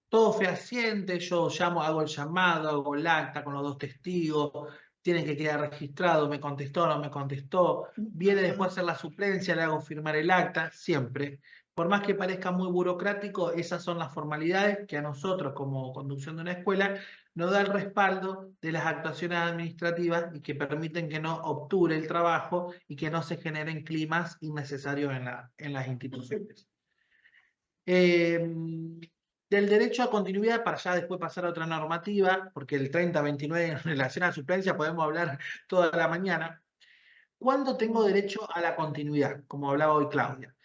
Todo fehaciente, yo llamo, hago el llamado, hago el acta con los 2 testigos, tienen que quedar registrado, me contestó, no me contestó, viene después a hacer la suplencia, le hago firmar el acta, siempre. Por más que parezca muy burocrático, esas son las formalidades que a nosotros como conducción de una escuela nos da el respaldo de las actuaciones administrativas y que permiten que no obture el trabajo y que no se generen climas innecesarios en las instituciones. Del derecho a continuidad, para ya después pasar a otra normativa, porque el 3029 en relación a suplencia podemos hablar toda la mañana. ¿Cuándo tengo derecho a la continuidad? Como hablaba hoy Claudia.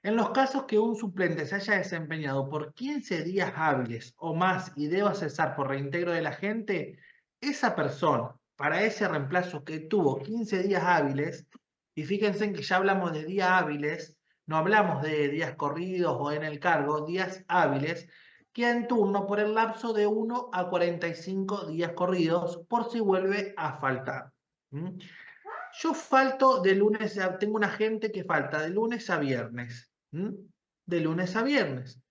En los casos que un suplente se haya desempeñado por 15 días hábiles o más y deba cesar por reintegro del agente, esa persona, para ese reemplazo que tuvo 15 días hábiles, y fíjense en que ya hablamos de días hábiles, no hablamos de días corridos o en el cargo, días hábiles, queda en turno por el lapso de 1 a 45 días corridos por si vuelve a faltar. Yo falto de lunes tengo un agente que falta de lunes a viernes. De lunes a viernes.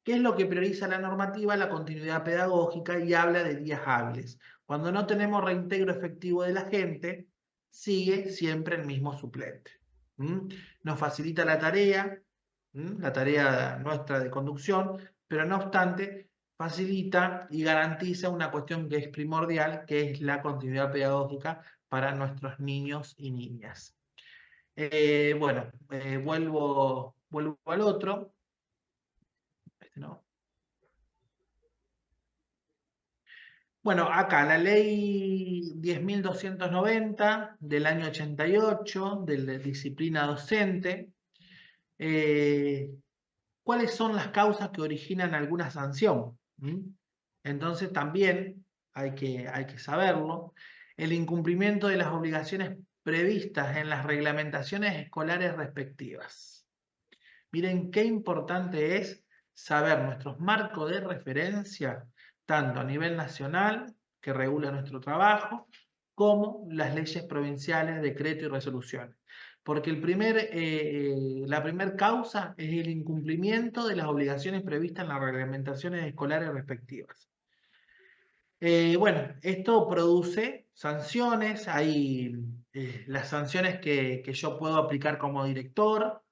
¿Qué es lo que prioriza la normativa? La continuidad pedagógica y habla de días hábiles. Cuando no tenemos reintegro efectivo de la gente, sigue siempre el mismo suplente. Nos facilita la tarea nuestra de conducción, pero no obstante, facilita y garantiza una cuestión que es primordial, que es la continuidad pedagógica para nuestros niños y niñas. Bueno, vuelvo al otro. ¿No? Bueno, acá la ley 10.290 del año 88, de la disciplina docente. ¿Cuáles son las causas que originan alguna sanción? Entonces también hay que saberlo. El incumplimiento de las obligaciones previstas en las reglamentaciones escolares respectivas. Miren qué importante es saber nuestros marcos de referencia, tanto a nivel nacional, que regula nuestro trabajo, como las leyes provinciales, decretos y resoluciones. Porque la primera causa es el incumplimiento de las obligaciones previstas en las reglamentaciones escolares respectivas. Bueno, esto produce sanciones, hay las sanciones que yo puedo aplicar como director,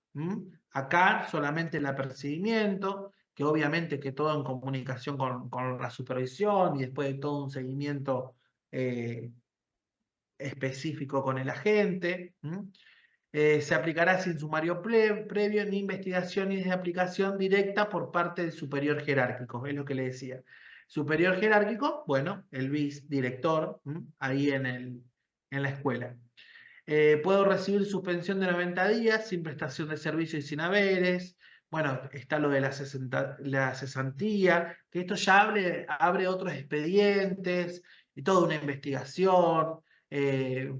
acá solamente el apercibimiento, que obviamente que todo en comunicación con la supervisión y después de todo un seguimiento eh, específico con el agente. Se aplicará sin sumario previo ni investigación ni de aplicación directa por parte del superior jerárquico, es lo que le decía. Superior jerárquico, bueno, el director, ahí en la escuela. Puedo recibir suspensión de 90 días sin prestación de servicio y sin haberes. Bueno, está lo de la cesantía, que esto ya abre otros expedientes y toda una investigación,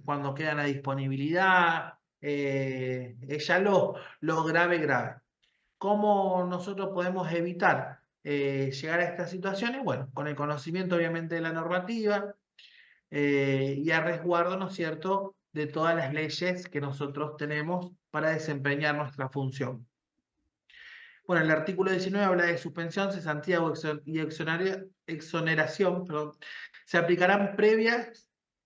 cuando quedan a disponibilidad, es ya lo grave. ¿Cómo nosotros podemos evitar llegar a estas situaciones? Bueno, con el conocimiento obviamente de la normativa y a resguardo, ¿no es cierto?, de todas las leyes que nosotros tenemos para desempeñar nuestra función. Bueno, el artículo 19 habla de suspensión, cesantía y exoneración, perdón. Se aplicarán previa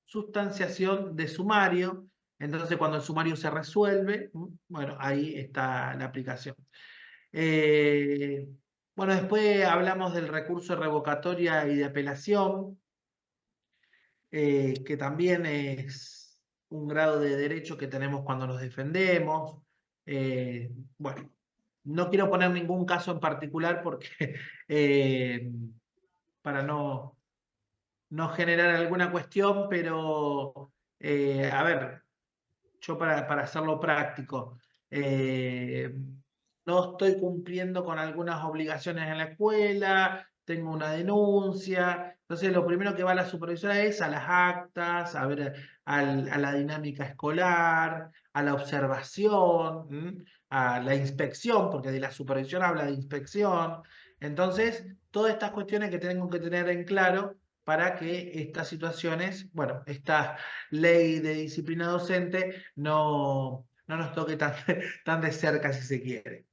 sustanciación de sumario. Entonces, cuando el sumario se resuelve, bueno, ahí está la aplicación. Bueno, después hablamos del recurso de revocatoria y de apelación, que también es un grado de derecho que tenemos cuando nos defendemos. Bueno, no quiero poner ningún caso en particular porque para no generar alguna cuestión, pero a ver, yo para hacerlo práctico, no estoy cumpliendo con algunas obligaciones en la escuela, tengo una denuncia, entonces lo primero que va a la supervisora es a las actas, a ver a la dinámica escolar, a la observación, a la inspección, porque de la supervisión habla de inspección. Entonces, todas estas cuestiones que tengo que tener en claro para que estas situaciones, bueno, esta ley de disciplina docente no nos toque tan, tan de cerca si se quiere.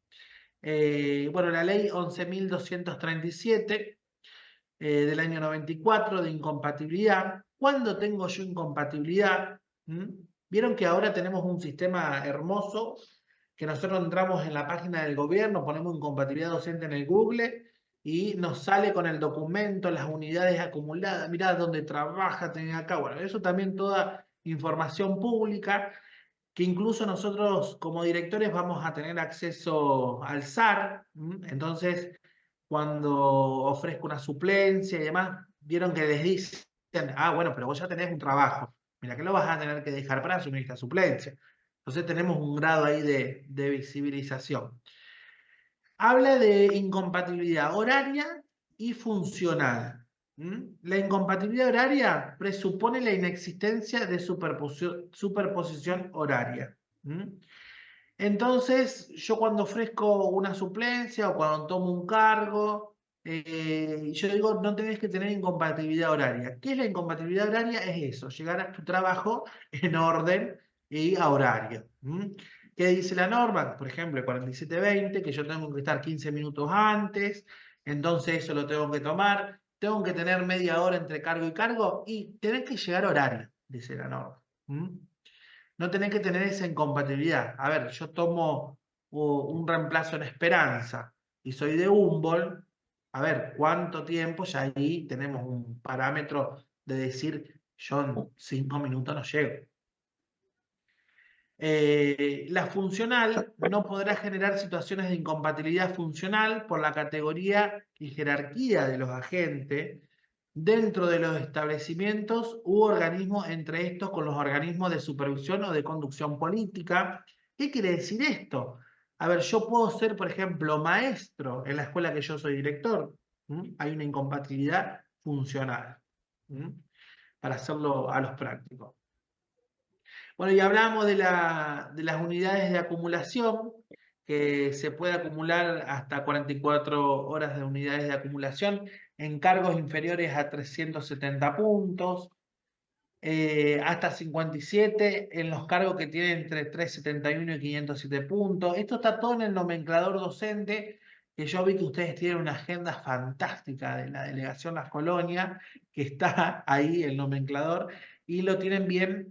Bueno, la ley 11.237 del año 94 de incompatibilidad. ¿Cuándo tengo yo incompatibilidad? Vieron que ahora tenemos un sistema hermoso que nosotros entramos en la página del gobierno, ponemos incompatibilidad docente en el Google y nos sale con el documento, las unidades acumuladas, mirá dónde trabaja, tenés acá. Bueno, eso también toda información pública que incluso nosotros como directores vamos a tener acceso al SAR. Entonces, cuando ofrezco una suplencia y demás, vieron que les dicen, ah, bueno, pero vos ya tenés un trabajo, mira que lo vas a tener que dejar para asumir esta suplencia. Entonces tenemos un grado ahí de visibilización. Habla de incompatibilidad horaria y funcional. La incompatibilidad horaria presupone la inexistencia de superposición horaria. Entonces, yo cuando ofrezco una suplencia o cuando tomo un cargo, yo digo, no tenés que tener incompatibilidad horaria. ¿Qué es la incompatibilidad horaria? Es eso, llegar a tu trabajo en orden y a horario. ¿Qué dice la norma? Por ejemplo, el 4720, que yo tengo que estar 15 minutos antes, entonces eso lo tengo que tomar. Tengo que tener media hora entre cargo y cargo y tenés que llegar a horario, dice la norma. No tenés que tener esa incompatibilidad. A ver, yo tomo un reemplazo en Esperanza y soy de Humboldt. A ver, ¿cuánto tiempo? Ya ahí tenemos un parámetro de decir, yo en 5 minutos no llego. La funcional no podrá generar situaciones de incompatibilidad funcional por la categoría y jerarquía de los agentes dentro de los establecimientos u organismos, entre estos con los organismos de supervisión o de conducción política. ¿Qué quiere decir esto? A ver, yo puedo ser, por ejemplo, maestro en la escuela que yo soy director. Hay una incompatibilidad funcional. Para hacerlo a los prácticos. Bueno, y hablamos de las unidades de acumulación, que se puede acumular hasta 44 horas de unidades de acumulación en cargos inferiores a 370 puntos, hasta 57 en los cargos que tienen entre 371 y 507 puntos. Esto está todo en el nomenclador docente, que yo vi que ustedes tienen una agenda fantástica de la delegación Las Colonias, que está ahí el nomenclador, y lo tienen bien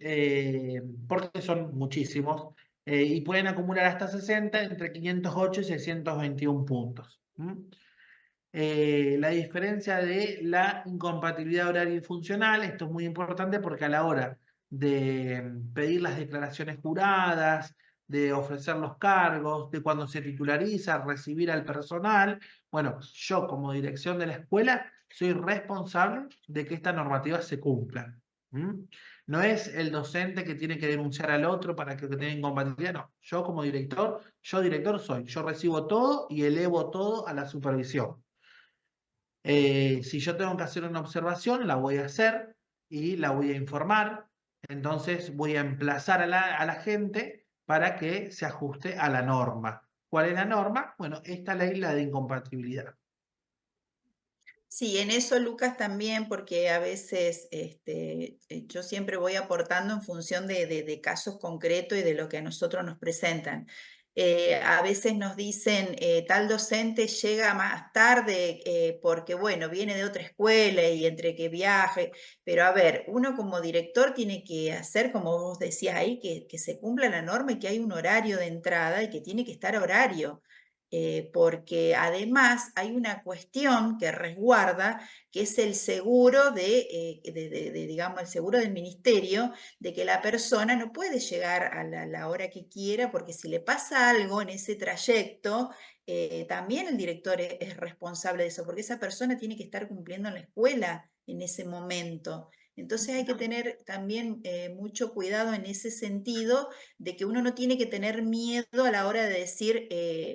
porque son muchísimos, y pueden acumular hasta 60 entre 508 y 621 puntos. La diferencia de la incompatibilidad horaria y funcional, esto es muy importante porque a la hora de pedir las declaraciones juradas, de ofrecer los cargos, de cuando se titulariza, recibir al personal, bueno, yo como dirección de la escuela soy responsable de que esta normativa se cumpla. No es el docente que tiene que denunciar al otro para que tenga incompatibilidad, no. Yo como director, yo recibo todo y elevo todo a la supervisión. Si yo tengo que hacer una observación, la voy a hacer y la voy a informar. Entonces voy a emplazar a la gente para que se ajuste a la norma. ¿Cuál es la norma? Bueno, esta ley, la de incompatibilidad. Sí, en eso Lucas también, porque a veces yo siempre voy aportando en función de casos concretos y de lo que a nosotros nos presentan. A veces nos dicen, tal docente llega más tarde porque, bueno, viene de otra escuela y entre que viaje, pero a ver, uno como director tiene que hacer, como vos decías ahí, que se cumpla la norma y que hay un horario de entrada y que tiene que estar a horario. Porque además hay una cuestión que resguarda, que es el seguro digamos, el seguro del ministerio, de que la persona no puede llegar a la hora que quiera, porque si le pasa algo en ese trayecto, también el director es responsable de eso, porque esa persona tiene que estar cumpliendo en la escuela en ese momento. Entonces hay que tener también mucho cuidado en ese sentido de que uno no tiene que tener miedo a la hora de decir,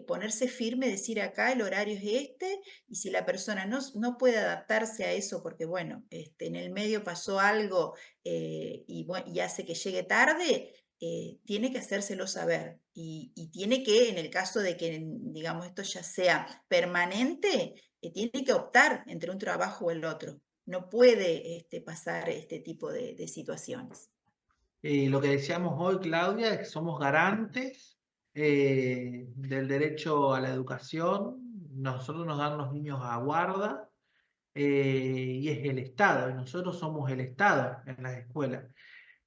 ponerse firme, decir acá el horario es este, y si la persona no puede adaptarse a eso porque, bueno, en el medio pasó algo y hace que llegue tarde, tiene que hacérselo saber. Y tiene que, en el caso de que, digamos, esto ya sea permanente, tiene que optar entre un trabajo o el otro. No puede pasar este tipo de situaciones. Lo que decíamos hoy, Claudia, es que somos garantes del derecho a la educación. Nosotros nos dan los niños a guarda y es el Estado, y nosotros somos el Estado en las escuelas.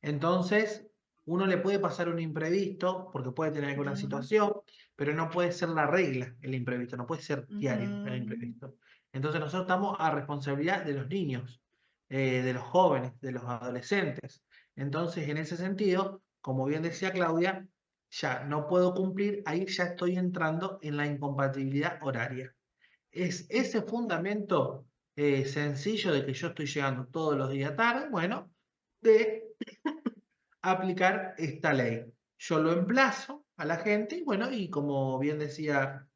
Entonces, uno le puede pasar un imprevisto porque puede tener alguna Ujú, situación, pero no puede ser la regla el imprevisto, no puede ser diario el ujú. imprevisto. Entonces, nosotros estamos a responsabilidad de los niños, de los jóvenes, de los adolescentes. Entonces, en ese sentido, como bien decía Claudia, ya no puedo cumplir, ahí ya estoy entrando en la incompatibilidad horaria. Es ese fundamento sencillo de que yo estoy llegando todos los días tarde, bueno, de aplicar esta ley. Yo lo emplazo a la gente y bueno, y como bien decía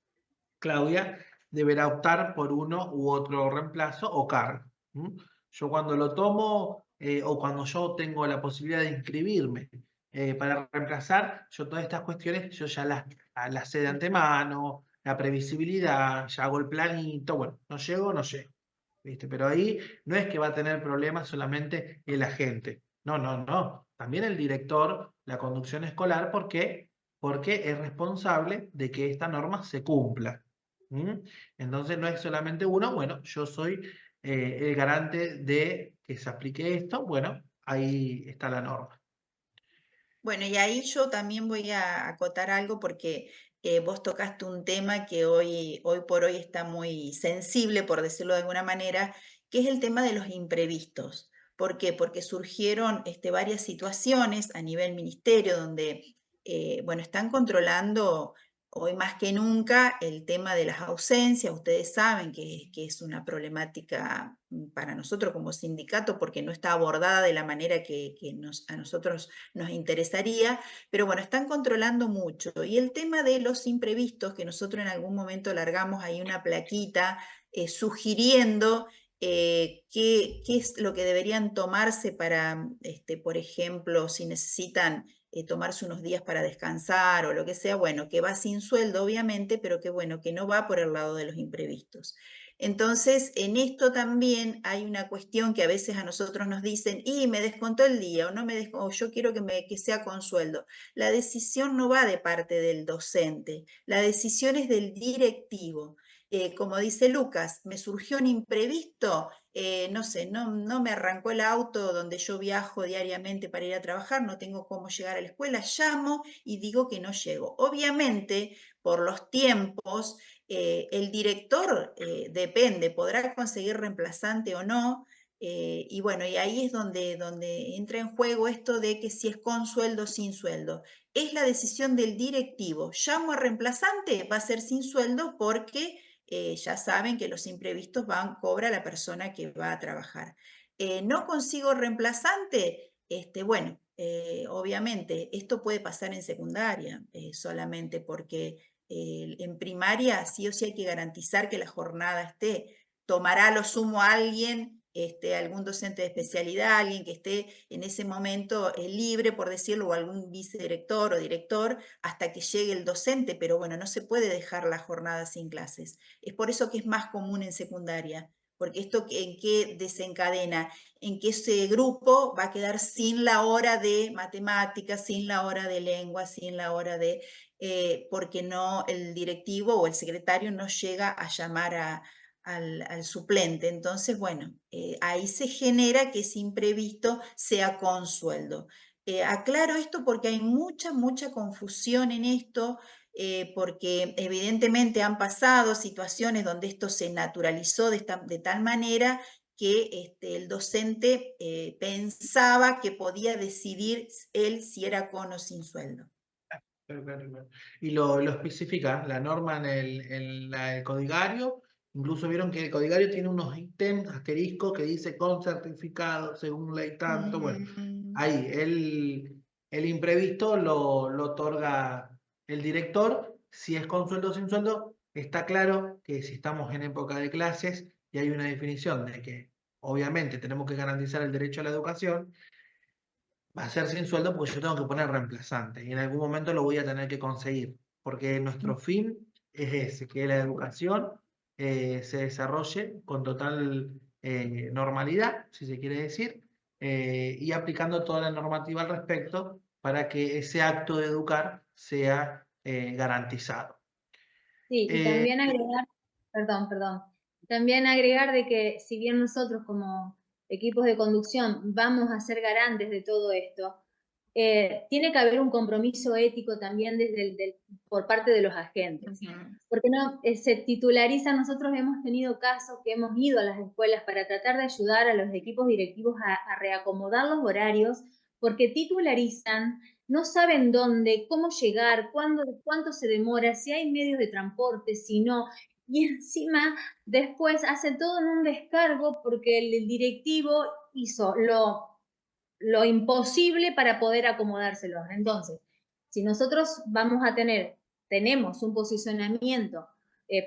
Claudia, deberá optar por uno u otro reemplazo o cargo. ¿M? Yo cuando lo tomo o cuando yo tengo la posibilidad de inscribirme para reemplazar, yo todas estas cuestiones yo ya las sé de antemano, la previsibilidad, ya hago el planito, bueno, no llego, no llego. ¿Viste? Pero ahí no es que va a tener problemas solamente el agente. No, no, no. También el director, la conducción escolar, ¿por qué? Porque es responsable de que esta norma se cumpla. ¿Mm? Entonces no es solamente uno, bueno, yo soy el garante de que se aplique esto, bueno, ahí está la norma. Bueno, y ahí yo también voy a acotar algo porque vos tocaste un tema que hoy por hoy está muy sensible, por decirlo de alguna manera, que es el tema de los imprevistos. ¿Por qué? Porque surgieron varias situaciones a nivel ministerio donde, bueno, están controlando hoy más que nunca el tema de las ausencias. Ustedes saben que es una problemática para nosotros como sindicato porque no está abordada de la manera que a nosotros nos interesaría, pero bueno, están controlando mucho. Y el tema de los imprevistos, que nosotros en algún momento largamos ahí una plaquita sugiriendo qué es lo que deberían tomarse para, por ejemplo, si necesitan tomarse unos días para descansar o lo que sea, bueno, que va sin sueldo, obviamente, pero que bueno, que no va por el lado de los imprevistos. Entonces, en esto también hay una cuestión que a veces a nosotros nos dicen, y me descontó el día, o no o yo quiero que sea con sueldo. La decisión no va de parte del docente, la decisión es del directivo. Como dice Lucas, me surgió un imprevisto, no sé, no me arrancó el auto donde yo viajo diariamente para ir a trabajar, no tengo cómo llegar a la escuela, llamo y digo que no llego. Obviamente, por los tiempos, el director depende, podrá conseguir reemplazante o no. Y bueno, y ahí es donde entra en juego esto de que si es con sueldo o sin sueldo. Es la decisión del directivo. Llamo a reemplazante, va a ser sin sueldo porque ya saben que los imprevistos cobra la persona que va a trabajar. No consigo reemplazante, bueno, obviamente esto puede pasar en secundaria solamente porque en primaria sí o sí hay que garantizar que la jornada esté. Tomará a lo sumo a alguien, algún docente de especialidad, alguien que esté en ese momento libre, por decirlo, o algún vicedirector o director, hasta que llegue el docente, pero bueno, no se puede dejar la jornada sin clases. Es por eso que es más común en secundaria, porque esto en qué desencadena, en que ese grupo va a quedar sin la hora de matemáticas, sin la hora de lengua, sin la hora de, porque no, el directivo o el secretario no llega a llamar al suplente. Entonces, bueno, ahí se genera que ese imprevisto sea con sueldo. Aclaro esto porque hay mucha confusión en esto, porque evidentemente han pasado situaciones donde esto se naturalizó de tal manera que el docente pensaba que podía decidir él si era con o sin sueldo. Claro. Y lo especifica la norma el codigario. Incluso vieron que el codigario tiene unos ítems asteriscos que dice con certificado, según ley tanto. Bueno, Mm. ahí el imprevisto lo otorga el director. Si es con sueldo o sin sueldo, está claro que si estamos en época de clases y hay una definición de que obviamente tenemos que garantizar el derecho a la educación, va a ser sin sueldo porque yo tengo que poner reemplazante y en algún momento lo voy a tener que conseguir, porque nuestro fin es ese, que la educación se desarrolle con total normalidad, si se quiere decir, y aplicando toda la normativa al respecto para que ese acto de educar sea garantizado. Sí, y Eh, también agregar, perdón, también agregar de que si bien nosotros como equipos de conducción vamos a ser garantes de todo esto, tiene que haber un compromiso ético también por parte de los agentes. Porque no se titulariza, nosotros hemos tenido casos que hemos ido a las escuelas para tratar de ayudar a los equipos directivos a reacomodar los horarios, porque titularizan, no saben dónde, cómo llegar, cuánto se demora, si hay medios de transporte, si no, y encima después hacen todo en un descargo porque el directivo hizo lo imposible para poder acomodárselos. Entonces, si nosotros tenemos un posicionamiento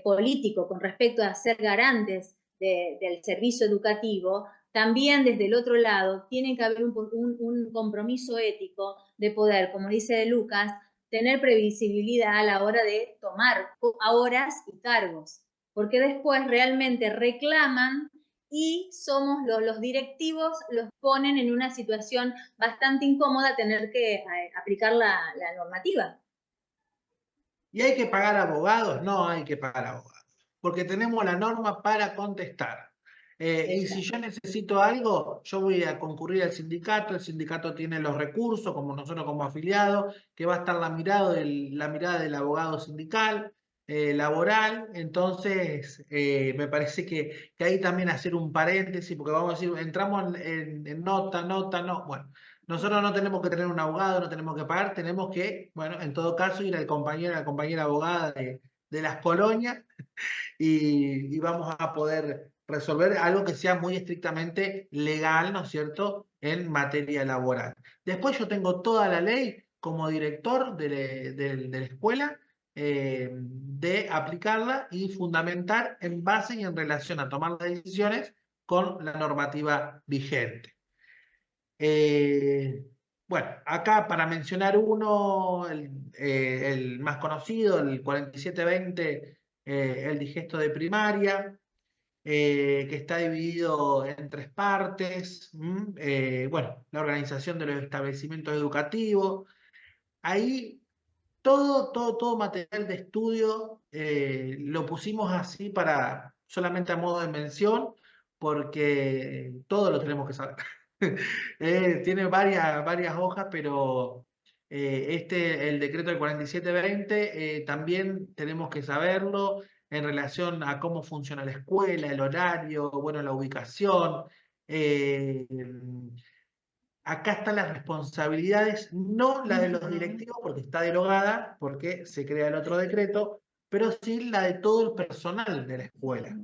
político con respecto a ser garantes del servicio educativo, también desde el otro lado tiene que haber un compromiso ético de poder, como dice Lucas, tener previsibilidad a la hora de tomar horas y cargos, porque después realmente reclaman y somos los directivos, los ponen en una situación bastante incómoda tener que aplicar la normativa. ¿Y hay que pagar abogados? No hay que pagar abogados, porque tenemos la norma para contestar. Y si yo necesito algo, yo voy a concurrir al sindicato, el sindicato tiene los recursos, como nosotros como afiliados, que va a estar la mirada del abogado sindical, laboral, entonces me parece que ahí también hacer un paréntesis, porque vamos a decir, entramos en nota, no, bueno. Nosotros no tenemos que tener un abogado, no tenemos que pagar, tenemos que, bueno, en todo caso, ir al compañero, a la compañera abogada de las colonias y vamos a poder resolver algo que sea muy estrictamente legal, ¿no es cierto?, en materia laboral. Después yo tengo toda la ley como director de la escuela de aplicarla y fundamentar en base y en relación a tomar las decisiones con la normativa vigente. Eh, bueno, acá para mencionar uno, el más conocido, el 4720, el digesto de primaria, que está dividido en tres partes. Bueno, la organización de los establecimientos educativos. Ahí todo material de estudio lo pusimos así solamente a modo de mención, porque todo lo tenemos que saber. Tiene varias hojas, pero el decreto del 4720, también tenemos que saberlo en relación a cómo funciona la escuela, el horario, bueno, la ubicación. eh, Acá están las responsabilidades, no la de los directivos, porque está derogada, porque se crea el otro decreto, pero sí la de todo el personal de la escuela.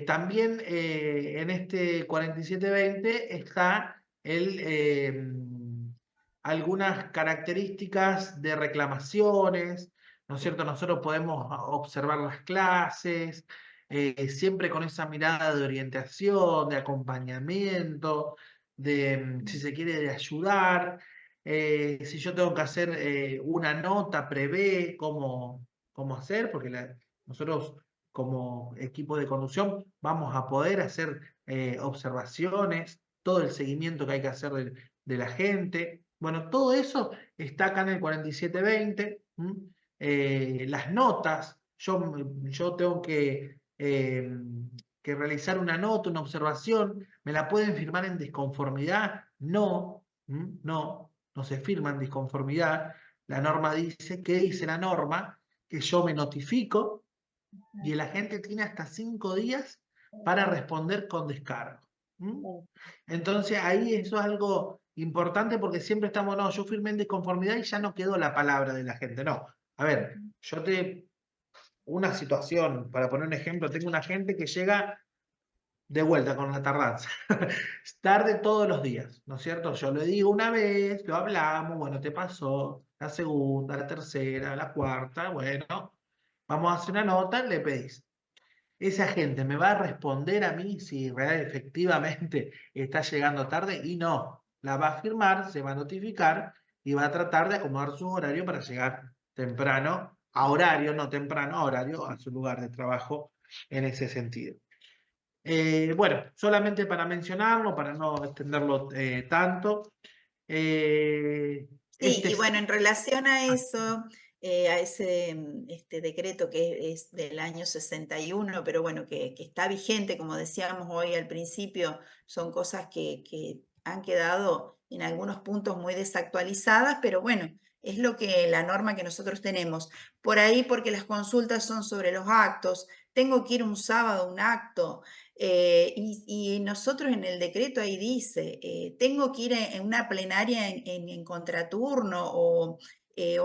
También en este 4720 está algunas características de reclamaciones, ¿no es cierto? Nosotros podemos observar las clases, siempre con esa mirada de orientación, de acompañamiento, si se quiere, de ayudar. Si yo tengo que hacer una nota, prevé cómo hacer, porque nosotros como equipo de conducción vamos a poder hacer observaciones, todo el seguimiento que hay que hacer de la gente. Bueno, todo eso está acá en el 4720. Las notas, yo tengo que realizar una nota, una observación, ¿me la pueden firmar en disconformidad? No, no se firma en disconformidad. La norma dice, ¿qué dice la norma? Que yo me notifico y el agente tiene hasta 5 días para responder con descargo. Entonces ahí eso es algo importante porque siempre estamos, no, yo firmé en disconformidad y ya no quedó la palabra de la gente. No, a ver, una situación, para poner un ejemplo, tengo un agente que llega de vuelta con la tardanza. Tarde todos los días, ¿no es cierto? Yo le digo una vez, lo hablamos, bueno, te pasó, la segunda, la tercera, la cuarta, bueno, vamos a hacer una nota, le pedís. Ese agente me va a responder a mí si efectivamente está llegando tarde y no, la va a firmar, se va a notificar y va a tratar de acomodar su horario para llegar temprano, a horario, no temprano, a horario, a su lugar de trabajo en ese sentido. Bueno, solamente para mencionarlo, para no extenderlo tanto. Sí, y bueno, en relación a eso, a ese decreto que es del año 61, pero bueno, que está vigente, como decíamos hoy al principio, son cosas que han quedado en algunos puntos muy desactualizadas, pero bueno, es lo que la norma que nosotros tenemos. Por ahí, porque las consultas son sobre los actos, tengo que ir un sábado a un acto, y nosotros en el decreto ahí dice, tengo que ir en una plenaria en contraturno o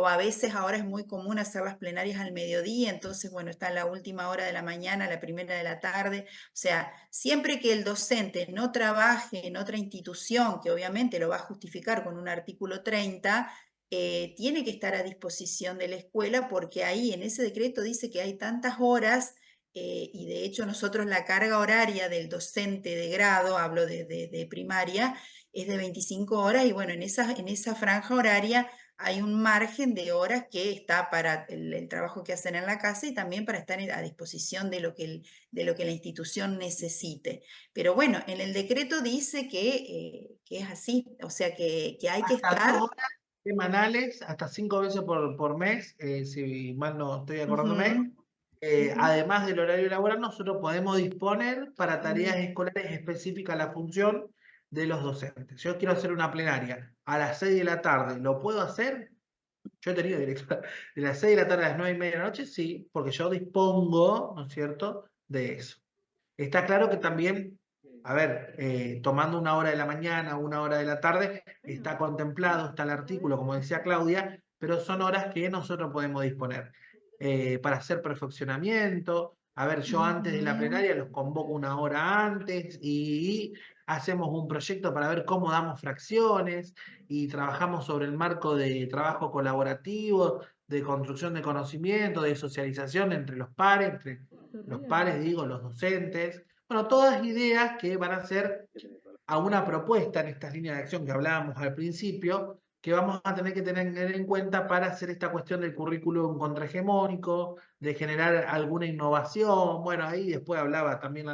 a veces ahora es muy común hacer las plenarias al mediodía, entonces bueno, está en la última hora de la mañana, la primera de la tarde, o sea, siempre que el docente no trabaje en otra institución, que obviamente lo va a justificar con un artículo 30, tiene que estar a disposición de la escuela porque ahí en ese decreto dice que hay tantas horas y de hecho nosotros la carga horaria del docente de grado, hablo de primaria, es de 25 horas y bueno, en esa franja horaria hay un margen de horas que está para el trabajo que hacen en la casa y también para estar a disposición de lo que la institución necesite. Pero bueno, en el decreto dice que es así, o sea que hay que Hasta 2 estar... horas semanales, hasta 5 veces por mes, si mal no estoy acordándome. Ujú, Además del horario laboral, nosotros podemos disponer para tareas escolares específicas la función de los docentes. Yo quiero hacer una plenaria a las 6 de la tarde, ¿lo puedo hacer? Yo he tenido directora de las 6 de la tarde a las 9:30 de la noche, sí, porque yo dispongo, ¿no es cierto?, de eso. Está claro que también, a ver, tomando una hora de la mañana, una hora de la tarde, está contemplado, está el artículo, como decía Claudia, pero son horas que nosotros podemos disponer para hacer perfeccionamiento. A ver, yo antes de la plenaria los convoco una hora antes y hacemos un proyecto para ver cómo damos fracciones y trabajamos sobre el marco de trabajo colaborativo, de construcción de conocimiento, de socialización entre los pares, digo, los docentes. Bueno, todas ideas que van a ser a una propuesta en estas líneas de acción que hablábamos al principio, que vamos a tener que tener en cuenta para hacer esta cuestión del currículum contrahegemónico, de generar alguna innovación. Bueno, ahí después hablaba también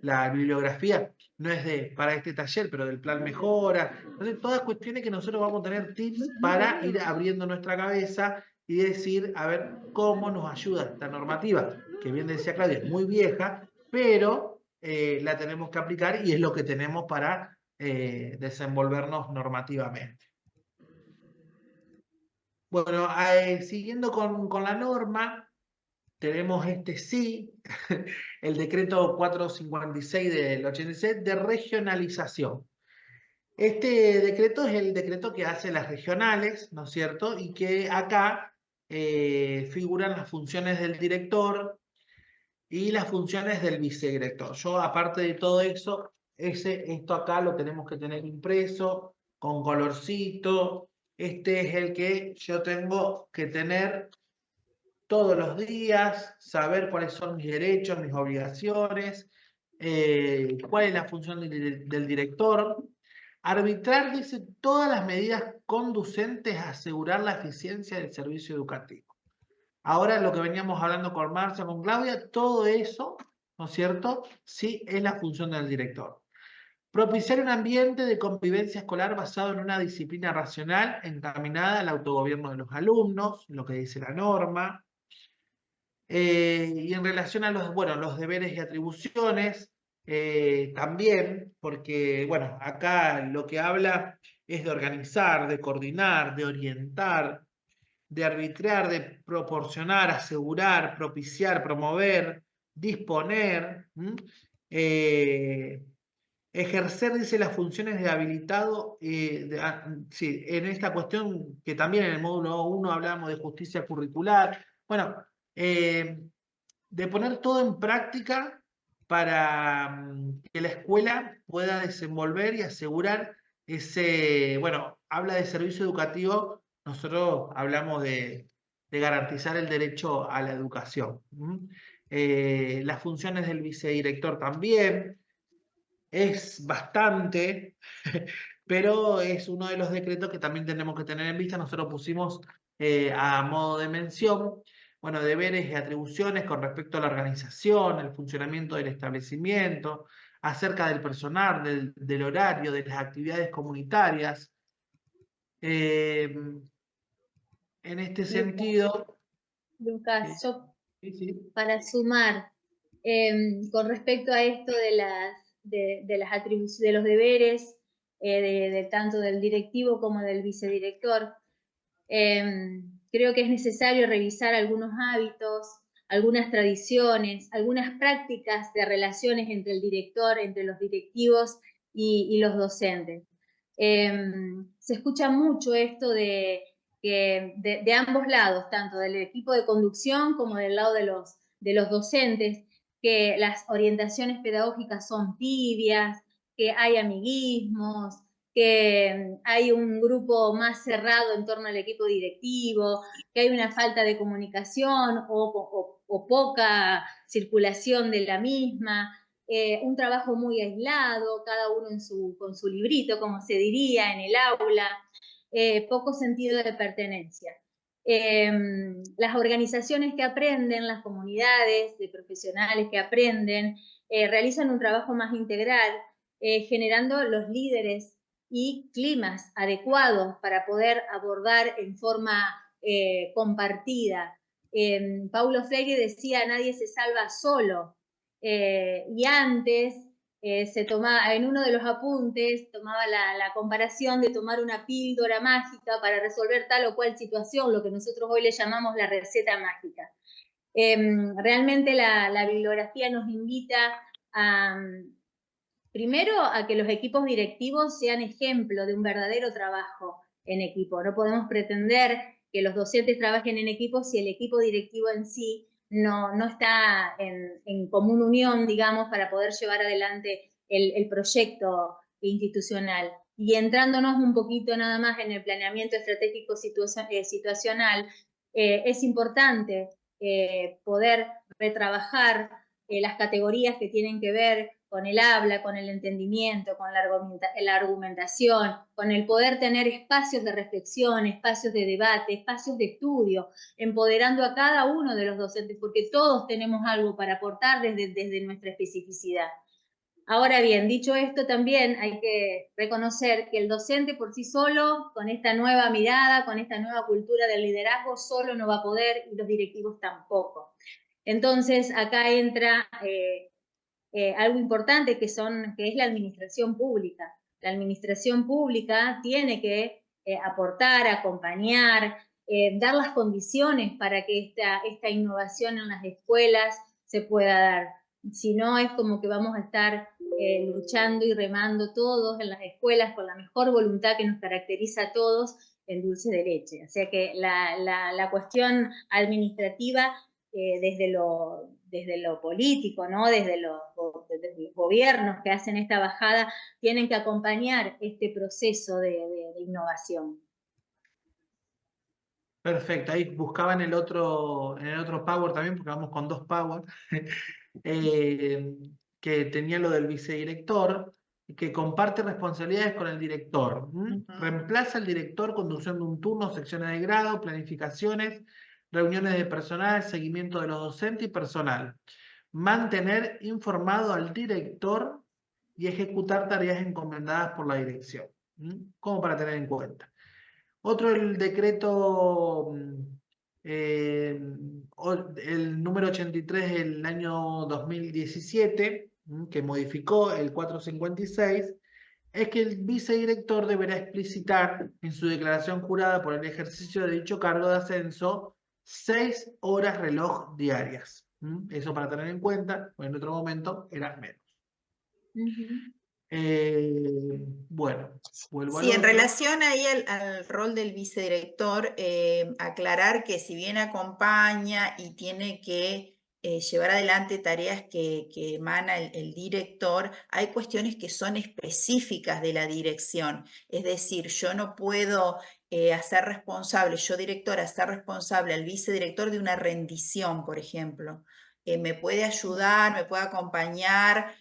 la bibliografía, no es para este taller, pero del plan mejora. Entonces, todas cuestiones que nosotros vamos a tener tips para ir abriendo nuestra cabeza y decir, a ver, cómo nos ayuda esta normativa, que bien decía Claudia, es muy vieja, pero la tenemos que aplicar y es lo que tenemos para desenvolvernos normativamente. Bueno, siguiendo con la norma, tenemos este sí, el decreto 456 del 86 de regionalización. Este decreto es el decreto que hace las regionales, ¿no es cierto? Y que acá figuran las funciones del director y las funciones del vicedirector. Yo, aparte de todo eso, esto acá lo tenemos que tener impreso, con colorcito. Este es el que yo tengo que tener todos los días, saber cuáles son mis derechos, mis obligaciones, cuál es la función del director. Arbitrar, dice, todas las medidas conducentes a asegurar la eficiencia del servicio educativo. Ahora lo que veníamos hablando con Marcia, con Claudia, todo eso, ¿no es cierto? Sí, es la función del director. Propiciar un ambiente de convivencia escolar basado en una disciplina racional encaminada al autogobierno de los alumnos, lo que dice la norma. Y en relación a los, bueno, los deberes y atribuciones, también, porque, bueno, acá lo que habla es de organizar, de coordinar, de orientar, de arbitrar, de proporcionar, asegurar, propiciar, promover, disponer, ejercer, dice, las funciones de habilitado, sí, en esta cuestión que también en el módulo 1 hablamos de justicia curricular, bueno, eh, de poner todo en práctica para que la escuela pueda desenvolver y asegurar ese, bueno, habla de servicio educativo, nosotros hablamos de garantizar el derecho a la educación. Las funciones del vicedirector también, es bastante, pero es uno de los decretos que también tenemos que tener en vista. Nosotros pusimos a modo de mención, bueno, deberes y atribuciones con respecto a la organización, el funcionamiento del establecimiento, acerca del personal, del horario, de las actividades comunitarias. En este sentido, Lucas, yo sí, sí. para sumar, con respecto a esto de las atribuciones, de los deberes, tanto del directivo como del vicedirector, creo que es necesario revisar algunos hábitos, algunas tradiciones, algunas prácticas de relaciones entre el director, entre los directivos y los docentes. Se escucha mucho esto de ambos lados, tanto del equipo de conducción como del lado de los docentes, que las orientaciones pedagógicas son tibias, que hay amiguismos, que hay un grupo más cerrado en torno al equipo directivo, que hay una falta de comunicación o poca circulación de la misma, un trabajo muy aislado, cada uno con su librito, como se diría, en el aula, poco sentido de pertenencia. Las organizaciones que aprenden, las comunidades de profesionales que aprenden, realizan un trabajo más integral, generando los líderes y climas adecuados para poder abordar en forma compartida. Paulo Freire decía, nadie se salva solo. Y antes se tomaba, en uno de los apuntes, tomaba la comparación de tomar una píldora mágica para resolver tal o cual situación, lo que nosotros hoy le llamamos la receta mágica. Realmente la bibliografía nos invita a, primero, a que los equipos directivos sean ejemplo de un verdadero trabajo en equipo. No podemos pretender que los docentes trabajen en equipo si el equipo directivo en sí no está en común unión, digamos, para poder llevar adelante el proyecto institucional. Y entrándonos un poquito nada más en el planeamiento estratégico situacional, es importante poder retrabajar las categorías que tienen que ver con el habla, con el entendimiento, con la argumentación, con el poder tener espacios de reflexión, espacios de debate, espacios de estudio, empoderando a cada uno de los docentes, porque todos tenemos algo para aportar desde nuestra especificidad. Ahora bien, dicho esto, también hay que reconocer que el docente por sí solo, con esta nueva mirada, con esta nueva cultura del liderazgo, solo no va a poder y los directivos tampoco. Entonces, acá entra algo importante que es la administración pública. La administración pública tiene que aportar, acompañar, dar las condiciones para que esta innovación en las escuelas se pueda dar. Si no, es como que vamos a estar luchando y remando todos en las escuelas con la mejor voluntad que nos caracteriza a todos en dulce de leche. O sea que la cuestión administrativa desde lo político, ¿no? desde los gobiernos que hacen esta bajada, tienen que acompañar este proceso de innovación. Perfecto, ahí buscaba en el otro Power también, porque vamos con 2 Power, que tenía lo del vicedirector, que comparte responsabilidades con el director. Reemplaza al director conduciendo un turno, secciones de grado, planificaciones, reuniones de personal, seguimiento de los docentes y personal, mantener informado al director y ejecutar tareas encomendadas por la dirección, como para tener en cuenta. Otro, el decreto, el número 83 del año 2017, que modificó el 456, es que el vicedirector deberá explicitar en su declaración jurada por el ejercicio de dicho cargo de ascenso 6 horas reloj diarias. Eso para tener en cuenta, pues en otro momento era menos. Bueno, vuelvo al Sí, en otro. relación ahí al rol del vicedirector, aclarar que si bien acompaña y tiene que llevar adelante tareas que emana el director, hay cuestiones que son específicas de la dirección. Es decir, yo no puedo hacer responsable, yo directora, hacer responsable al vicedirector de una rendición, por ejemplo. Me puede ayudar, me puede acompañar,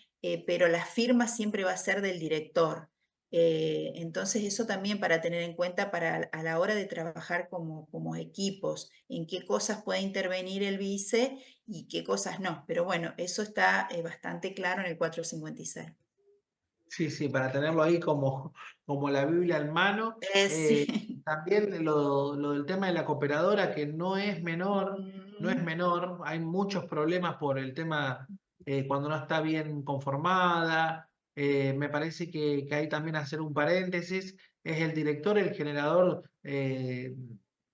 pero la firma siempre va a ser del director. Entonces eso también para tener en cuenta a la hora de trabajar como equipos, en qué cosas puede intervenir el vice y qué cosas no. Pero bueno, eso está bastante claro en el 456. Sí, sí, para tenerlo ahí como la Biblia en mano. Sí. También lo del tema de la cooperadora, que no es menor, no es menor. Hay muchos problemas por el tema cuando no está bien conformada. Me parece que hay también hacer un paréntesis. Es el director, el generador,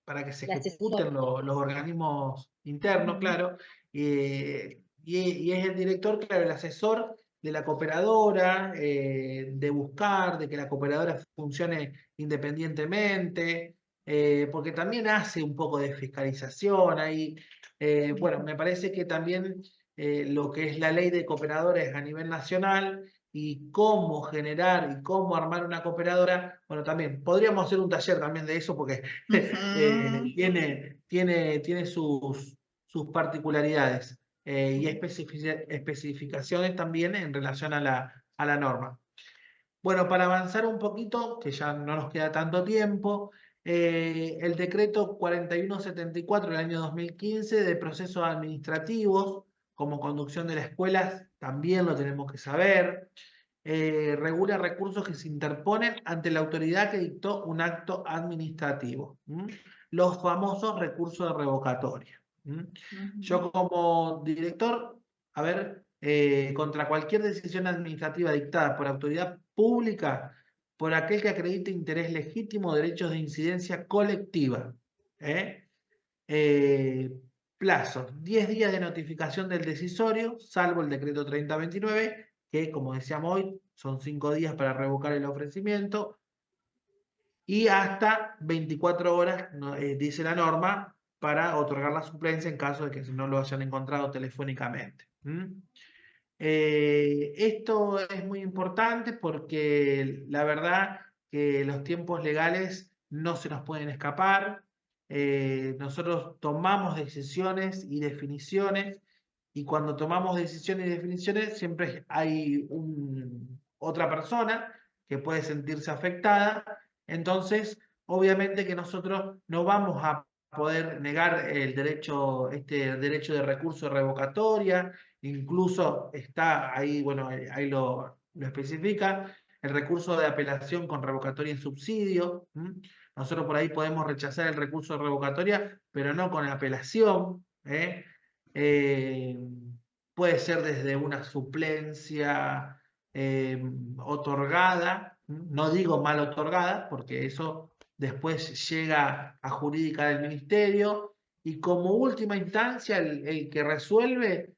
para que se El asesor. ejecuten los organismos internos, claro. Y es el director, claro, el asesor de la cooperadora, de buscar, de que la cooperadora funcione independientemente, porque también hace un poco de fiscalización ahí. Bueno, me parece que también lo que es la ley de cooperadores a nivel nacional y cómo generar y cómo armar una cooperadora, bueno, también podríamos hacer un taller también de eso porque tiene sus particularidades y especificaciones también en relación a la norma. Bueno, para avanzar un poquito, que ya no nos queda tanto tiempo, el decreto 4174 del año 2015 de procesos administrativos como conducción de las escuelas, también lo tenemos que saber. Regula recursos que se interponen ante la autoridad que dictó un acto administrativo. Los famosos recursos de revocatoria. Yo como director, a ver, contra cualquier decisión administrativa dictada por autoridad pública, por aquel que acredite interés legítimo o derechos de incidencia colectiva. ¿eh? Eh, Plazos, 10 días de notificación del decisorio, salvo el decreto 3029, que como decíamos hoy, son 5 días para revocar el ofrecimiento, y hasta 24 horas, dice la norma, para otorgar la suplencia en caso de que no lo hayan encontrado telefónicamente. Esto es muy importante porque la verdad que los tiempos legales no se nos pueden escapar. Nosotros tomamos decisiones y definiciones y cuando tomamos decisiones y definiciones siempre hay otra persona que puede sentirse afectada. Entonces, obviamente que nosotros no vamos a poder negar este derecho de recurso de revocatoria. Incluso está ahí, bueno, ahí lo especifica, el recurso de apelación con revocatoria en subsidio. Nosotros por ahí podemos rechazar el recurso de revocatoria, pero no con apelación. Eh, Puede ser desde una suplencia otorgada, no digo mal otorgada, porque eso después llega a jurídica del ministerio, y como última instancia el que resuelve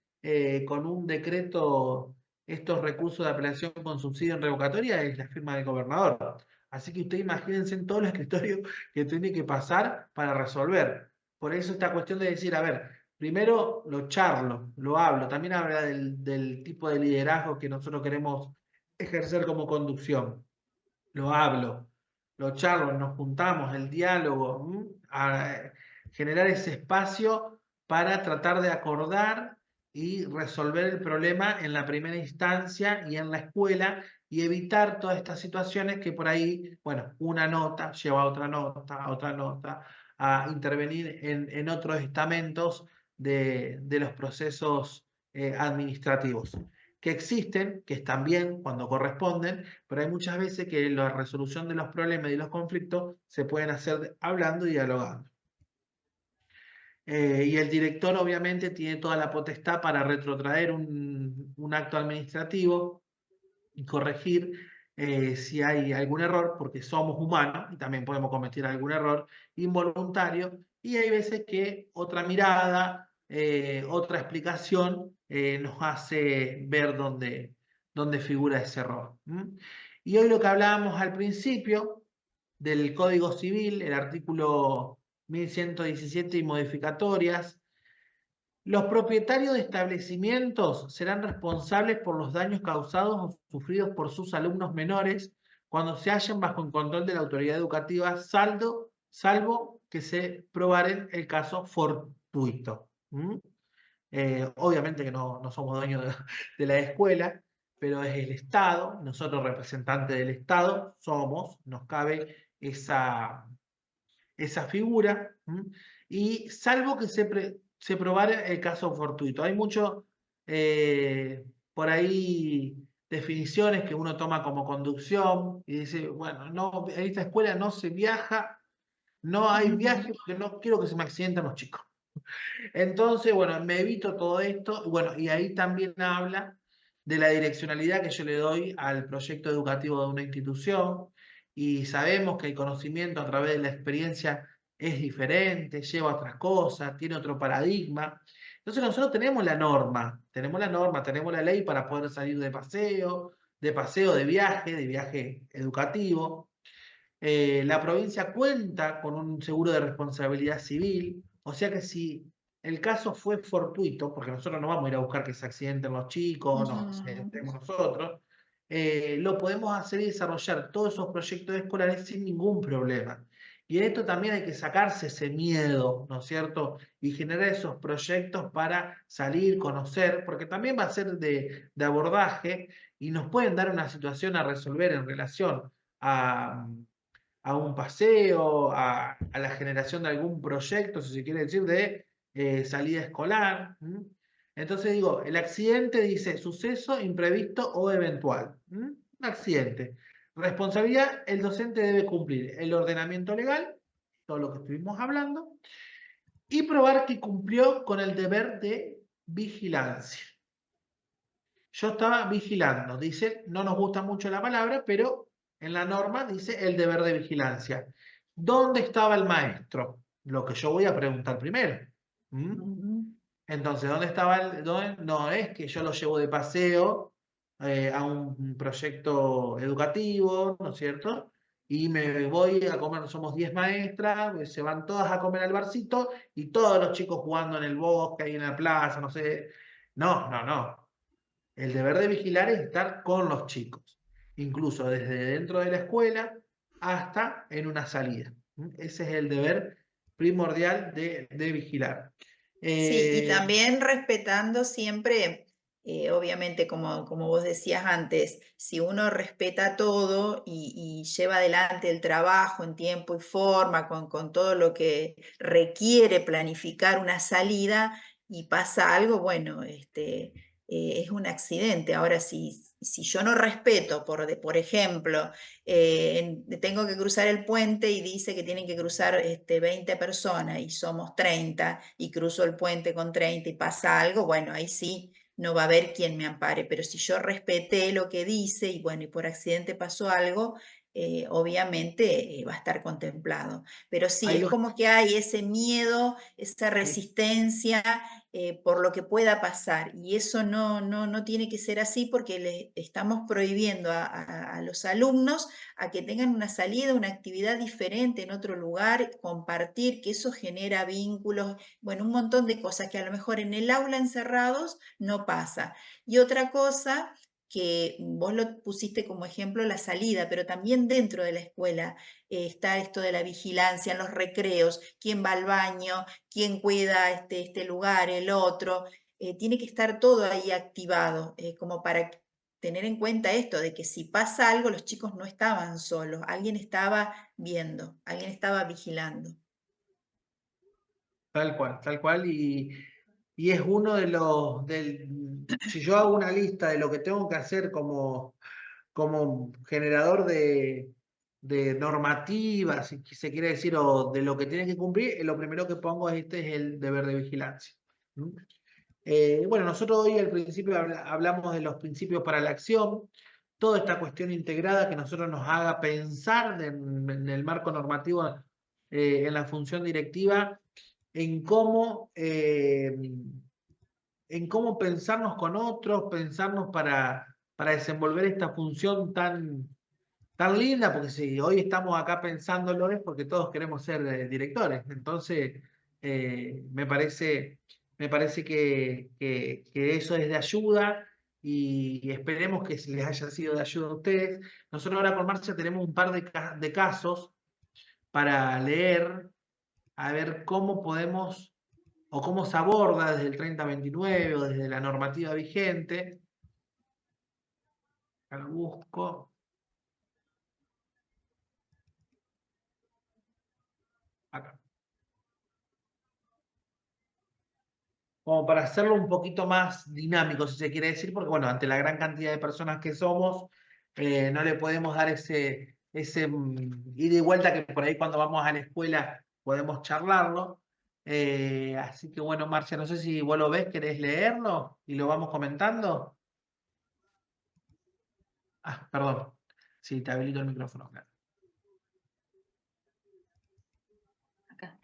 con un decreto estos recursos de apelación con subsidio en revocatoria es la firma del gobernador. Así que ustedes imagínense en todo el escritorio que tiene que pasar para resolver. Por eso esta cuestión de decir, a ver, primero lo charlo, lo hablo, también habla del tipo de liderazgo que nosotros queremos ejercer como conducción. Lo hablo, lo charlo, nos juntamos, el diálogo, a generar ese espacio para tratar de acordar y resolver el problema en la primera instancia y en la escuela y evitar todas estas situaciones que por ahí, bueno, una nota lleva a otra nota, a intervenir en otros estamentos de los procesos administrativos, que existen, que están bien cuando corresponden, pero hay muchas veces que la resolución de los problemas y los conflictos se pueden hacer hablando y dialogando. Y el director obviamente tiene toda la potestad para retrotraer un acto administrativo y corregir si hay algún error, porque somos humanos y también podemos cometer algún error involuntario, y hay veces que otra mirada, otra explicación nos hace ver dónde figura ese error. Y hoy lo que hablábamos al principio del Código Civil, el artículo 1117 y modificatorias. Los propietarios de establecimientos serán responsables por los daños causados o sufridos por sus alumnos menores cuando se hallen bajo el control de la autoridad educativa, salvo que se probaren el caso fortuito. Obviamente que no somos dueños de la escuela, pero es el Estado, nosotros representantes del Estado nos cabe esa figura, y salvo que se probara el caso fortuito. Hay mucho por ahí definiciones que uno toma como conducción y dice, bueno, no, en esta escuela no se viaja, no hay viaje porque no quiero que se me accidenten los chicos. Entonces, bueno, me evito todo esto, bueno, y ahí también habla de la direccionalidad que yo le doy al proyecto educativo de una institución, y sabemos que el conocimiento a través de la experiencia es diferente, lleva a otras cosas, tiene otro paradigma. Entonces nosotros tenemos la norma, tenemos la ley para poder salir de paseo, de viaje educativo. La provincia cuenta con un seguro de responsabilidad civil, o sea que si el caso fue fortuito, porque nosotros no vamos a ir a buscar que se accidenten los chicos, no, accidentemos nosotros, lo podemos hacer y desarrollar todos esos proyectos escolares sin ningún problema. Y en esto también hay que sacarse ese miedo, ¿no es cierto? Y generar esos proyectos para salir, conocer, porque también va a ser de abordaje y nos pueden dar una situación a resolver en relación a un paseo, a la generación de algún proyecto, si se quiere decir, de salida escolar. Entonces digo, el accidente dice suceso imprevisto o eventual. Un accidente. Responsabilidad, el docente debe cumplir el ordenamiento legal, todo lo que estuvimos hablando, y probar que cumplió con el deber de vigilancia. Yo estaba vigilando, dice, no nos gusta mucho la palabra, pero en la norma dice el deber de vigilancia. ¿Dónde estaba el maestro? Lo que yo voy a preguntar primero. Entonces, ¿dónde estaba no es que yo lo llevo de paseo a un proyecto educativo, ¿no es cierto? Y me voy a comer, somos 10 maestras, pues se van todas a comer al barcito y todos los chicos jugando en el bosque, ahí en la plaza, no sé. No, no, no. El deber de vigilar es estar con los chicos, incluso desde dentro de la escuela hasta en una salida. Ese es el deber primordial de vigilar. Sí, y Eh, también respetando siempre, obviamente, como vos decías antes, si uno respeta todo y lleva adelante el trabajo en tiempo y forma, con todo lo que requiere planificar una salida y pasa algo, bueno, es un accidente. Ahora, si yo no respeto, por ejemplo, tengo que cruzar el puente y dice que tienen que cruzar 20 personas y somos 30 y cruzo el puente con 30 y pasa algo, bueno, ahí sí no va a haber quien me ampare, pero si yo respeté lo que dice y bueno, y por accidente pasó algo, obviamente va a estar contemplado. Pero sí, hay es dos, como que hay ese miedo, esa resistencia por lo que pueda pasar. Y eso no tiene que ser así porque le estamos prohibiendo a los alumnos a que tengan una salida, una actividad diferente en otro lugar, compartir, que eso genera vínculos, bueno, un montón de cosas que a lo mejor en el aula encerrados no pasa. Y otra cosa que vos lo pusiste como ejemplo la salida, pero también dentro de la escuela está esto de la vigilancia en los recreos, quién va al baño, quién cuida este lugar, el otro, tiene que estar todo ahí activado, como para tener en cuenta esto, de que si pasa algo, los chicos no estaban solos, alguien estaba viendo, alguien estaba vigilando. tal cual, y es uno de los, si yo hago una lista de lo que tengo que hacer como generador de normativas, si se quiere decir, o de lo que tiene que cumplir, lo primero que pongo es el deber de vigilancia. ¿Mm? Bueno, nosotros hoy al principio hablamos de los principios para la acción, toda esta cuestión integrada que nosotros nos haga pensar en el marco normativo, en la función directiva, en cómo pensarnos con otros, pensarnos para desenvolver esta función tan linda, porque si hoy estamos acá pensándolo es porque todos queremos ser directores. Entonces, me parece que eso es de ayuda y esperemos que les haya sido de ayuda a ustedes. Nosotros ahora con Marcia tenemos un par de casos para leer, a ver cómo podemos o cómo se aborda desde el 3029 o desde la normativa vigente. Acá lo busco. Acá. Como para hacerlo un poquito más dinámico, si se quiere decir, porque bueno, ante la gran cantidad de personas que somos, no le podemos dar ese ida y vuelta que por ahí cuando vamos a la escuela podemos charlarlo. Así que bueno, Marcia, no sé si vos lo ves, querés leerlo y lo vamos comentando. Ah, perdón. Sí, te habilito el micrófono, claro. Acá.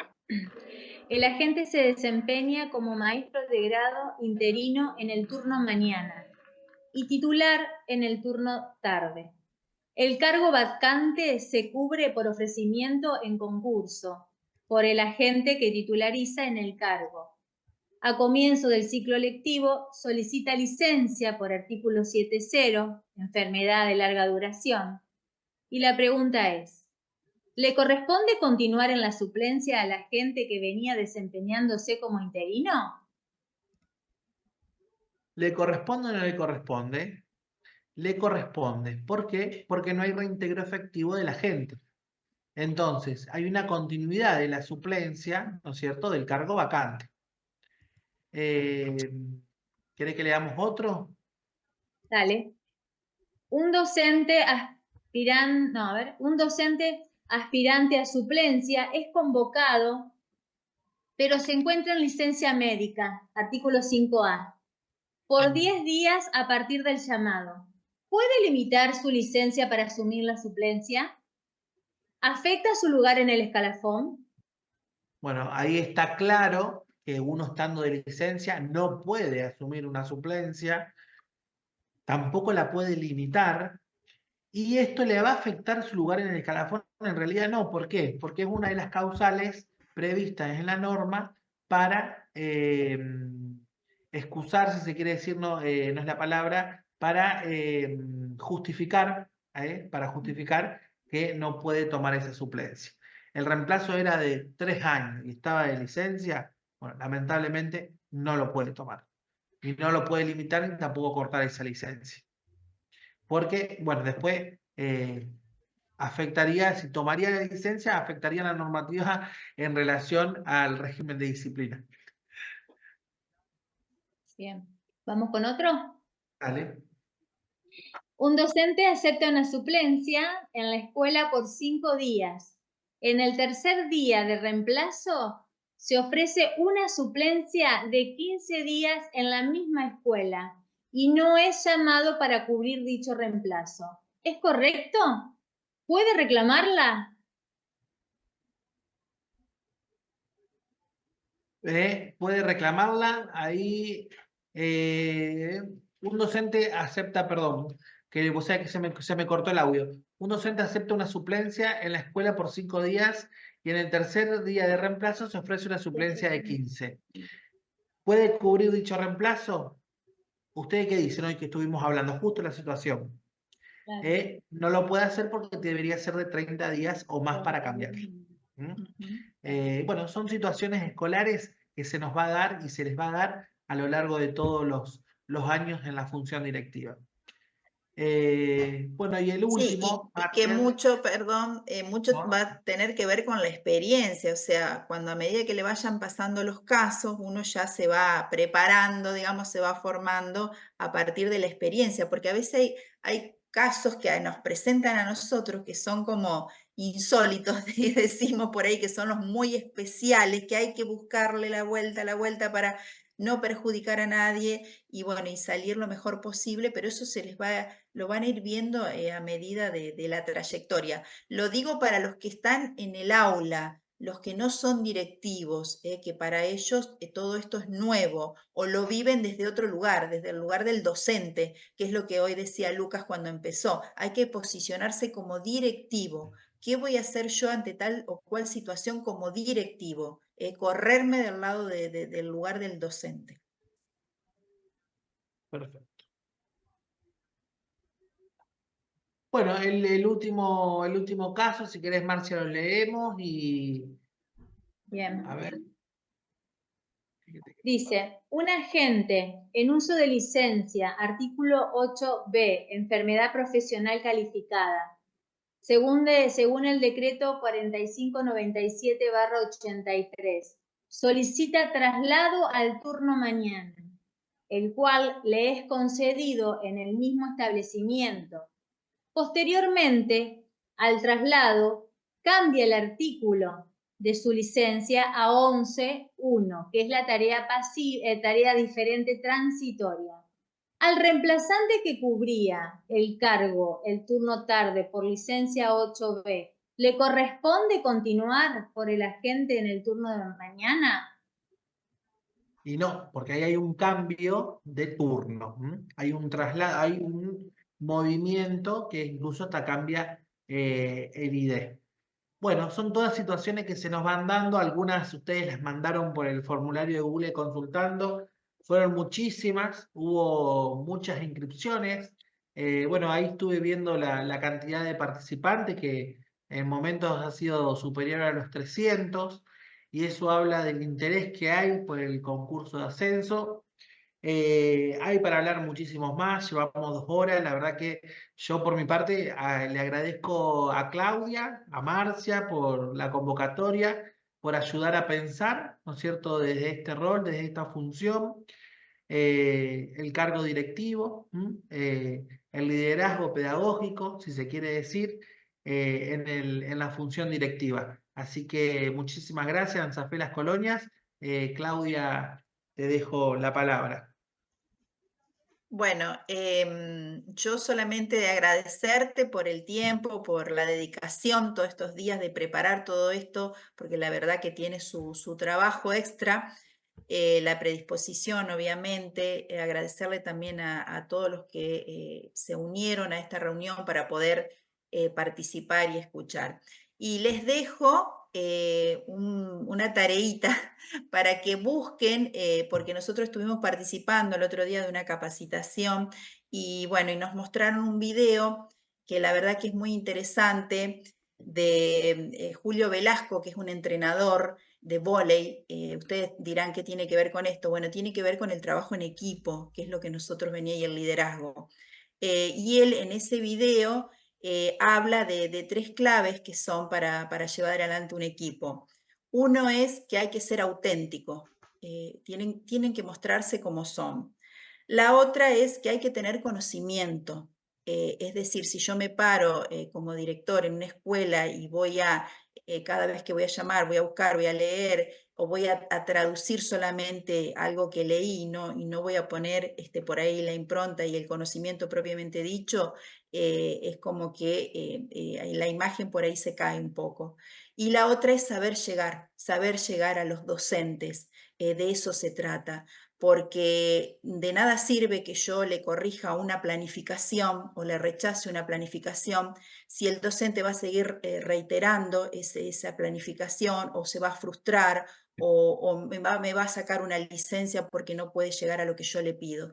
El agente se desempeña como maestro de grado interino en el turno mañana y titular en el turno tarde. El cargo vacante se cubre por ofrecimiento en concurso por el agente que titulariza en el cargo. A comienzo del ciclo lectivo solicita licencia por artículo 7.0, enfermedad de larga duración. Y la pregunta es, ¿le corresponde continuar en la suplencia al agente que venía desempeñándose como interino? ¿Le corresponde o no le corresponde? Le corresponde. ¿Por qué? Porque no hay reintegro efectivo de la gente. Entonces, hay una continuidad de la suplencia, ¿no es cierto?, del cargo vacante. ¿Querés que le damos otro? Dale. Un docente aspirante a suplencia es convocado, pero se encuentra en licencia médica, artículo 5A, por 10 días a partir del llamado. ¿Puede limitar su licencia para asumir la suplencia? ¿Afecta su lugar en el escalafón? Bueno, ahí está claro que uno estando de licencia no puede asumir una suplencia, tampoco la puede limitar, y esto le va a afectar su lugar en el escalafón. En realidad no, ¿por qué? Porque es una de las causales previstas en la norma para excusar, si se quiere decir, no, no es la palabra, para justificar que no puede tomar esa suplencia. El reemplazo era de 3 años y estaba de licencia, bueno, lamentablemente no lo puede tomar. Y no lo puede limitar ni tampoco cortar esa licencia. Porque, bueno, después afectaría, si tomaría la licencia, afectaría la normativa en relación al régimen de disciplina. Bien. ¿Vamos con otro? ¿Vale? Un docente acepta una suplencia en la escuela por 5 días. En el tercer día de reemplazo se ofrece una suplencia de 15 días en la misma escuela y no es llamado para cubrir dicho reemplazo. ¿Es correcto? ¿Puede reclamarla? Puede reclamarla. Ahí un docente acepta, perdón, que o sea que se me cortó el audio. Un docente acepta una suplencia en la escuela por 5 días y en el tercer día de reemplazo se ofrece una suplencia de 15. ¿Puede cubrir dicho reemplazo? ¿Ustedes qué dicen hoy que estuvimos hablando? Justo la situación. Claro. No lo puede hacer porque debería ser de 30 días o más para cambiarlo. Bueno, son situaciones escolares que se nos va a dar y se les va a dar a lo largo de todos los años en la función directiva. Bueno, y el Sí, último, y que Marcia, mucho, perdón, mucho ¿no? va a tener que ver con la experiencia, o sea, cuando a medida que le vayan pasando los casos, uno ya se va preparando, digamos, se va formando a partir de la experiencia, porque a veces hay casos que nos presentan a nosotros que son como insólitos, y decimos por ahí que son los muy especiales, que hay que buscarle la vuelta para no perjudicar a nadie y bueno, y salir lo mejor posible, pero eso se les va, lo van a ir viendo a medida de la trayectoria. Lo digo para los que están en el aula, los que no son directivos, que para ellos todo esto es nuevo o lo viven desde otro lugar, desde el lugar del docente, que es lo que hoy decía Lucas cuando empezó. Hay que posicionarse como directivo. ¿Qué voy a hacer yo ante tal o cual situación como directivo? Correrme del lado del lugar del docente. Perfecto. Bueno, el último caso, si querés, Marcia, lo leemos y Bien. a ver. Dice, un agente en uso de licencia, artículo 8b, enfermedad profesional calificada, según el decreto 4597/83, solicita traslado al turno mañana, el cual le es concedido en el mismo establecimiento. Posteriormente al traslado, cambia el artículo de su licencia a 11.1, que es la tarea diferente transitoria. Al reemplazante que cubría el cargo, el turno tarde por licencia 8B, ¿le corresponde continuar por el agente en el turno de mañana? Y no, porque ahí hay un cambio de turno. Hay un traslado, hay un movimiento que incluso hasta cambia el ID. Bueno, son todas situaciones que se nos van dando. Algunas ustedes las mandaron por el formulario de Google consultando. Fueron muchísimas, hubo muchas inscripciones. Bueno, ahí estuve viendo la cantidad de participantes que en momentos ha sido superior a los 300 y eso habla del interés que hay por el concurso de ascenso. Hay para hablar muchísimos más, llevamos 2 horas, la verdad que yo por mi parte le agradezco a Claudia, a Marcia por la convocatoria, por ayudar a pensar, ¿no es cierto?, desde este rol, desde esta función, el cargo directivo, el liderazgo pedagógico, si se quiere decir, en la función directiva. Así que muchísimas gracias, Ansafé Las Colonias. Claudia, te dejo la palabra. Bueno, yo solamente de agradecerte por el tiempo, por la dedicación todos estos días de preparar todo esto, porque la verdad que tiene su trabajo extra, la predisposición, obviamente, agradecerle también a todos los que se unieron a esta reunión para poder participar y escuchar. Y les dejo una tareita para que busquen, porque nosotros estuvimos participando el otro día de una capacitación y bueno, y nos mostraron un video que la verdad que es muy interesante de Julio Velasco, que es un entrenador de vóley. Ustedes dirán qué tiene que ver con esto. Bueno, tiene que ver con el trabajo en equipo, que es lo que nosotros venía y el liderazgo. Y él en ese video habla de 3 claves que son para llevar adelante un equipo. Uno es que hay que ser auténtico, tienen que mostrarse como son. La otra es que hay que tener conocimiento, es decir, si yo me paro como director en una escuela y cada vez que voy a llamar, voy a buscar, voy a leer o voy a traducir solamente algo que leí y no voy a poner por ahí la impronta y el conocimiento propiamente dicho, es como que la imagen por ahí se cae un poco. Y la otra es saber llegar a los docentes, de eso se trata, porque de nada sirve que yo le corrija una planificación o le rechace una planificación si el docente va a seguir reiterando esa planificación o se va a frustrar o me va a sacar una licencia porque no puede llegar a lo que yo le pido.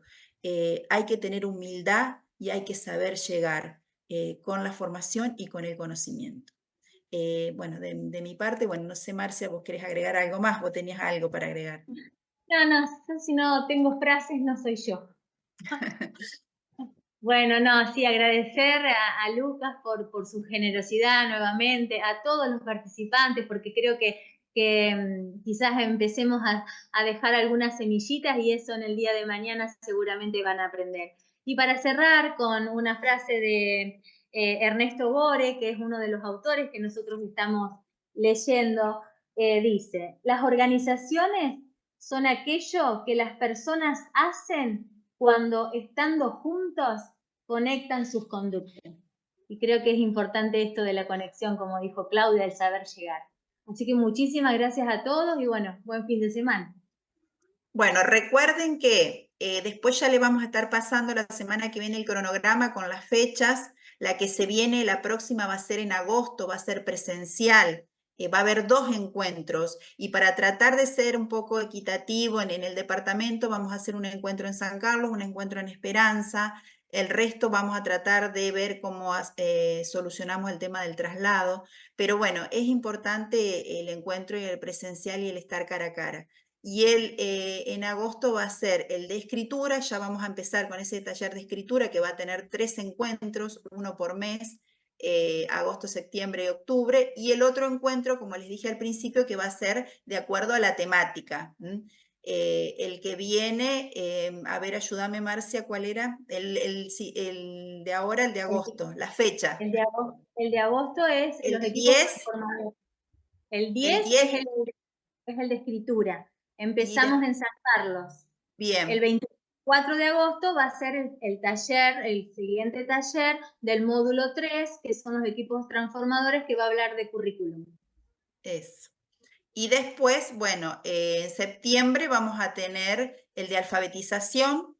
Hay que tener humildad y hay que saber llegar con la formación y con el conocimiento. Bueno, de mi parte, bueno, no sé, Marcia, vos querés agregar algo más, vos tenías algo para agregar. No, yo si no tengo frases, no soy yo. Bueno, no, sí, agradecer a Lucas por su generosidad nuevamente, a todos los participantes, porque creo que quizás empecemos a dejar algunas semillitas y eso en el día de mañana seguramente van a aprender. Y para cerrar con una frase de Ernesto Bore, que es uno de los autores que nosotros estamos leyendo, dice, las organizaciones son aquello que las personas hacen cuando estando juntos conectan sus conductas. Y creo que es importante esto de la conexión, como dijo Claudia, el saber llegar. Así que muchísimas gracias a todos y bueno, buen fin de semana. Bueno, recuerden que después ya le vamos a estar pasando la semana que viene el cronograma con las fechas. La que se viene, la próxima va a ser en agosto, va a ser presencial. Va a haber 2 encuentros y para tratar de ser un poco equitativo en el departamento vamos a hacer un encuentro en San Carlos, un encuentro en Esperanza. El resto vamos a tratar de ver cómo solucionamos el tema del traslado. Pero bueno, es importante el encuentro y el presencial y el estar cara a cara. Y en agosto va a ser el de escritura, ya vamos a empezar con ese taller de escritura que va a tener 3 encuentros, uno por mes, agosto, septiembre y octubre, y el otro encuentro, como les dije al principio, que va a ser de acuerdo a la temática. El que viene, a ver, ayúdame Marcia, ¿cuál era? El de ahora, el de agosto, la fecha. El de agosto es El los equipos 10, transformadores. El el 10 10 es el de escritura. y Empezamos en San Carlos. El bien. 24 de agosto va a ser el taller, el siguiente taller del módulo 3, que son los equipos transformadores, que va a hablar de currículum. Eso. Y después, bueno, en septiembre vamos a tener el de alfabetización,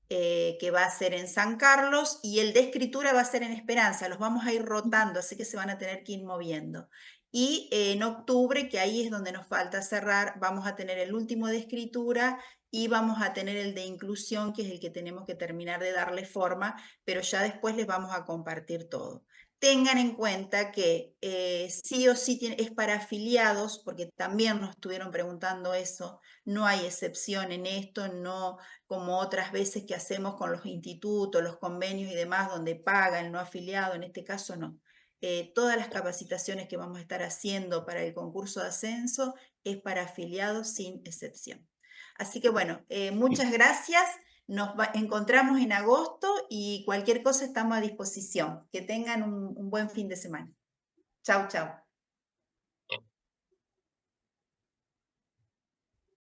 que va a ser en San Carlos, y el de escritura va a ser en Esperanza. Los vamos a ir rotando, así que se van a tener que ir moviendo. Y en octubre, que ahí es donde nos falta cerrar, vamos a tener el último de escritura y vamos a tener el de inclusión, que es el que tenemos que terminar de darle forma, pero ya después les vamos a compartir todo. Tengan en cuenta que sí o sí es para afiliados, porque también nos estuvieron preguntando eso, no hay excepción en esto, no como otras veces que hacemos con los institutos, los convenios y demás, donde paga el no afiliado, en este caso no. Todas las capacitaciones que vamos a estar haciendo para el concurso de ascenso es para afiliados sin excepción. Así que bueno, muchas gracias. Nos encontramos en agosto y cualquier cosa estamos a disposición. Que tengan un buen fin de semana. Chau, chau.